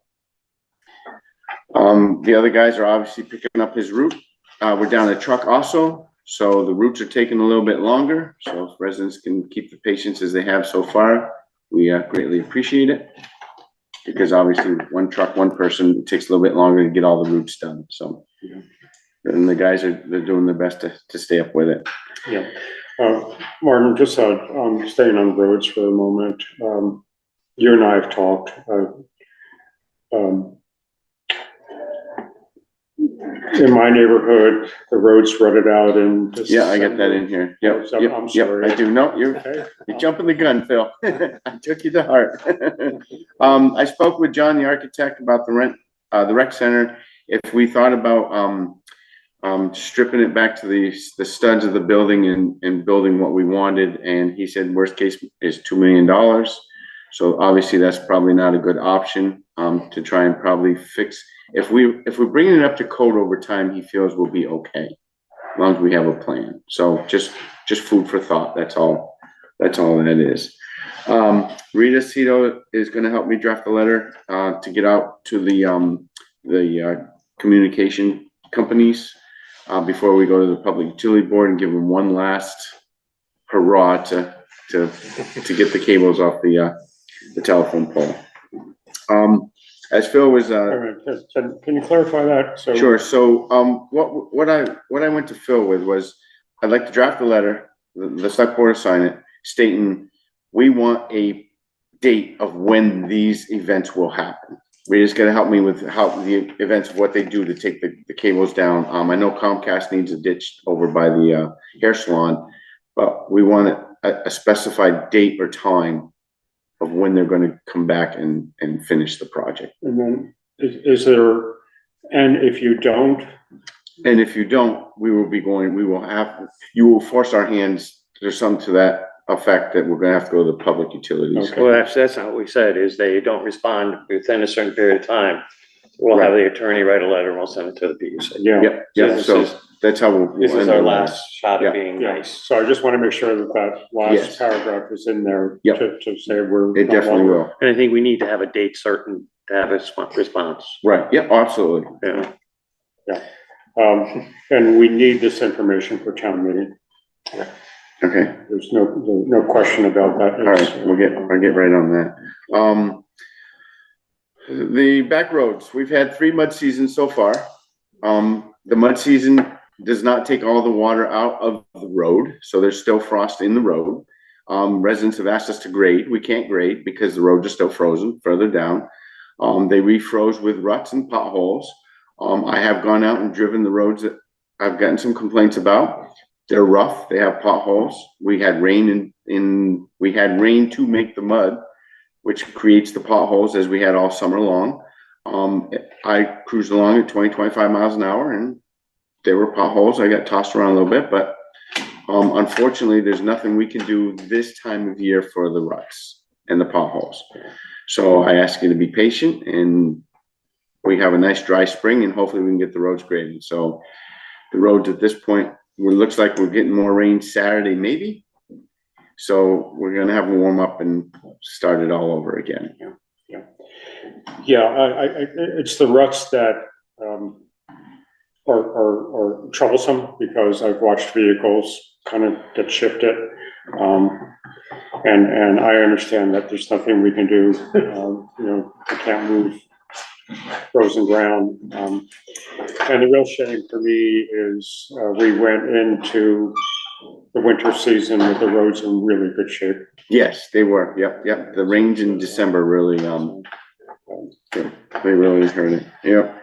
The other guys are obviously picking up his route. We're down a truck also, so the routes are taking a little bit longer. So if residents can keep the patience as they have so far, we greatly appreciate it. Because obviously one truck, one person, it takes a little bit longer to get all the routes done, so. And the guys they're doing their best to stay up with it. Yeah. Martin, just staying on roads for a moment. You and I have talked. In my neighborhood, the roads rutted out in December. Yeah, I got that in here. Yep, I'm sorry. I do. No, you're jumping the gun, Phil. I took you to heart. I spoke with John, the architect, about the rec center. If we thought about stripping it back to the studs of the building and building what we wanted, and he said worst case is $2 million. So obviously that's probably not a good option to try and probably fix. If we're bringing it up to code over time, he feels we'll be okay, as long as we have a plan. So just food for thought. That's all that is. Rita Cito is going to help me draft a letter to get out to the communication companies before we go to the Public Utility Board and give them one last hurrah to get the cables off the telephone pole. As Phil was, Wait a minute, can you clarify that? So sure, so, what I went to Phil with was, I'd like to draft a letter, the select board to sign it, stating we want a date of when these events will happen. We just gotta help me with how the events of what they do to take the cables down. I know Comcast needs a ditch over by the hair salon, but we want a specified date or time of when they're gonna come back and finish the project. And then is there, and if you don't, And if you don't, we will have, you will force our hands, there's something to that effect that we're gonna have to go to the public utilities. Okay. Well, that's not what we said, is they don't respond within a certain period of time. We'll have the attorney write a letter and we'll send it to the PUC. yeah, Yeah, This so is- that's how we'll. This is end our the last shot Yeah. at being yeah. nice. So I just want to make sure that that last Yes. paragraph is in there Yep. to say we're. It no definitely longer- will. And I think we need to have a date certain to have a response. Right, yeah, absolutely. Yeah. And we need this information for town meeting. Okay, There's no question about that. all right, I'll get right on that. The back roads, we've had 3 mud seasons so far. The mud season does not take all the water out of the road, so there's still frost in the road. Residents have asked us to grade. We can't grade because the roads are still frozen further down. They refroze with ruts and potholes. I have gone out and driven the roads that I've gotten some complaints about. They're rough, they have potholes. We had rain we had rain to make the mud, which creates the potholes as we had all summer long. I cruised along at 20-25 miles an hour and there were potholes. I got tossed around a little bit, but unfortunately, there's nothing we can do this time of year for the ruts and the potholes. So I ask you to be patient and we have a nice dry spring and hopefully we can get the roads graded. So the roads at this point, it looks like we're getting more rain Saturday, maybe. So we're gonna have a warm up and start it all over again. Yeah, it's the ruts that, are troublesome because I've watched vehicles kind of get shifted. And I understand that there's nothing we can do, we can't move frozen ground. And the real shame for me is, we went into the winter season with the roads in really good shape. Yes, they were. Yep. The rains in December really, they really hurt it. Yep.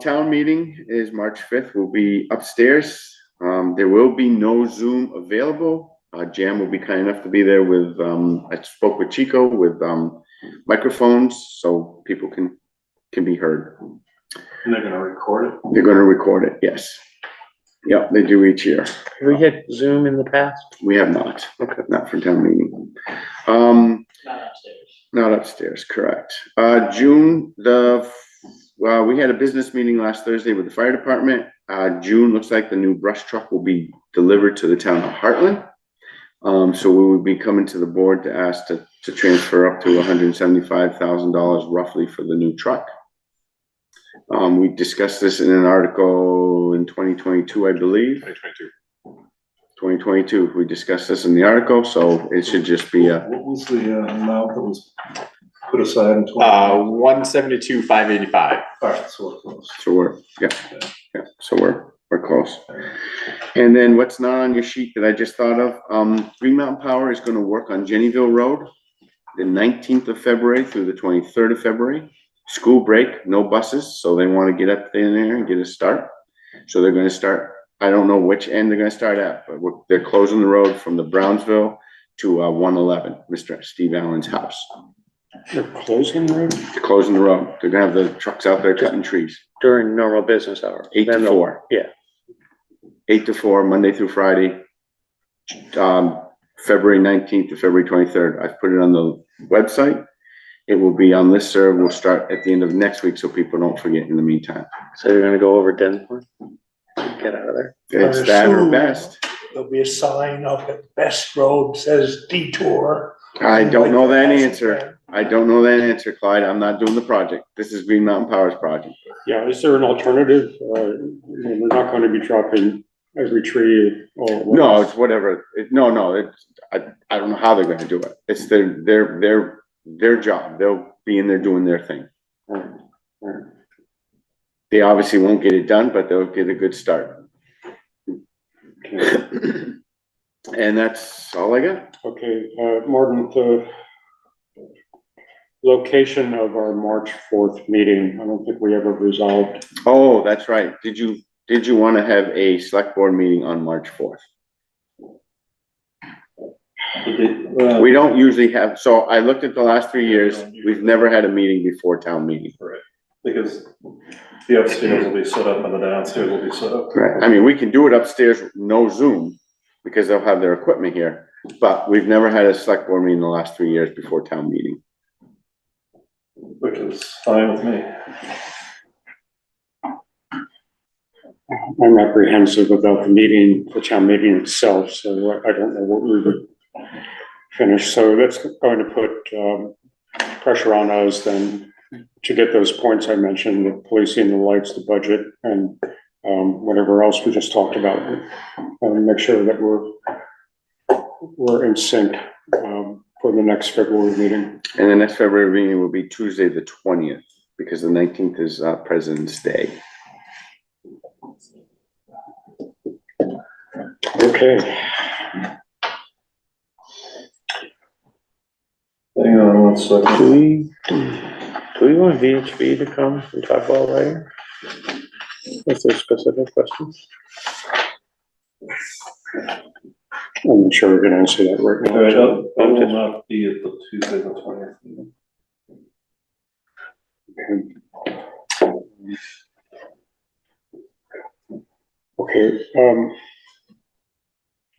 Town meeting is March 5th. We'll be upstairs. There will be no Zoom available. Jan will be kind enough to be there with, I spoke with Chico with, microphones so people can be heard. And they're gonna record it? They're gonna record it, yes. Yep, they do each year. Have we had Zoom in the past? We have not. Okay. Not for town meeting. Not upstairs. Not upstairs, correct. June, we had a business meeting last Thursday with the fire department. June looks like the new brush truck will be delivered to the town of Hartland. So we will be coming to the board to ask to transfer up to $175,000 roughly for the new truck. We discussed this in an article in 2022, I believe. 2022, we discussed this in the article, so it should just be a, What was the amount that was put aside in 20? 172,585. All right, so we're close. so we're close. And then what's not on your sheet that I just thought of, Green Mountain Power is gonna work on Jennyville Road the 19th of February through the 23rd of February. School break, no buses, so they wanna get up in there and get a start. So they're gonna start, I don't know which end they're gonna start at, but they're closing the road from the Brownsville to 111, Mr. Steve Allen's house. They're closing the road? They're closing the road. They're gonna have the trucks out there cutting trees. During normal business hours. 8 to Then they'll- 4. Yeah. 8 to 4, Monday through Friday. February 19th to February 23rd. I've put it on the website. It will be on listserv. We'll start at the end of next week so people don't forget in the meantime. So you're gonna go over Denver? Get out of there. It's that or best. There'll be a sign up at Best Road says detour. I don't know that answer. I don't know that answer, Clyde. I'm not doing the project. This is Green Mountain Power's project. Yeah, is there an alternative? We're not gonna be dropping every tree all at once. No, it's whatever. I don't know how they're gonna do it. It's their job. They'll be in there doing their thing. They obviously won't get it done, but they'll get a good start. And that's all I got. Okay, Morton, the location of our March 4th meeting, I don't think we ever resolved. Oh, that's right. Did you want to have a select board meeting on March 4th? We don't usually have, so I looked at the last 3 years, we've never had a meeting before town meeting. Right, because the upstairs will be set up and the downstairs will be set up. Right, I mean, we can do it upstairs, no Zoom, because they'll have their equipment here, but we've never had a select board meeting in the last 3 years before town meeting. Which is fine with me. I'm apprehensive about the meeting, the town meeting itself, so I don't know what we would finish. So that's going to put pressure on us then to get those points I mentioned, the policing, the lights, the budget, and whatever else we just talked about. Make sure that we're in sync for the next February meeting. And the next February meeting will be Tuesday, the 20th, because the 19th is President's Day. Okay. Hang on one second. Do we want VHB to come and talk about lighting? If there's specific questions? I'm not sure we can answer that right All right, now. I will not be at the Tuesday, the 20th. Okay,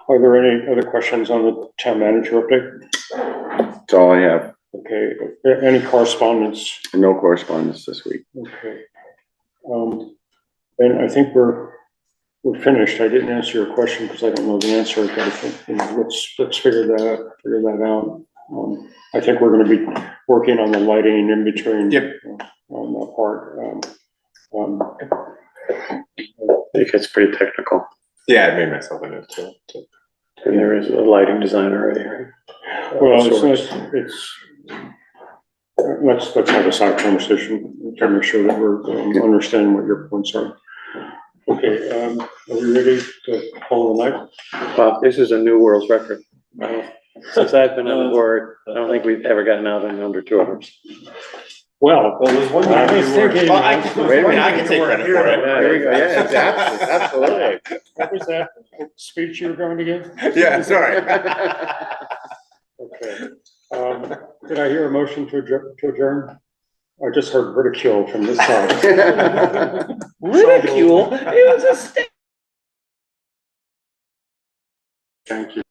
are there any other questions on the town manager update? That's all I have. Okay, any correspondence? No correspondence this week. Okay. And I think we're finished. I didn't answer your question because I don't know the answer. But I think, let's figure that out. I think we're gonna be working on the lighting in between. Yep. On that part. I think it's pretty technical, Yeah, I made myself a note too. and there is a lighting design already, right? Well, Sorts. let's have a side conversation to make sure that we're understanding what your points are. Okay, are we ready to call the night? Wow, this is a new world's record. Since I've been on the board, I don't think we've ever gotten out in under 2 hours. Well, there's one I was thinking. Well, I can take credit for it. Yeah, there we go. Yeah, absolutely. What was that speech you were going to give? Yeah, sorry. Okay. Did I hear a motion to adjourn? I just heard ridicule from this side. Ridicule? It was a Thank you.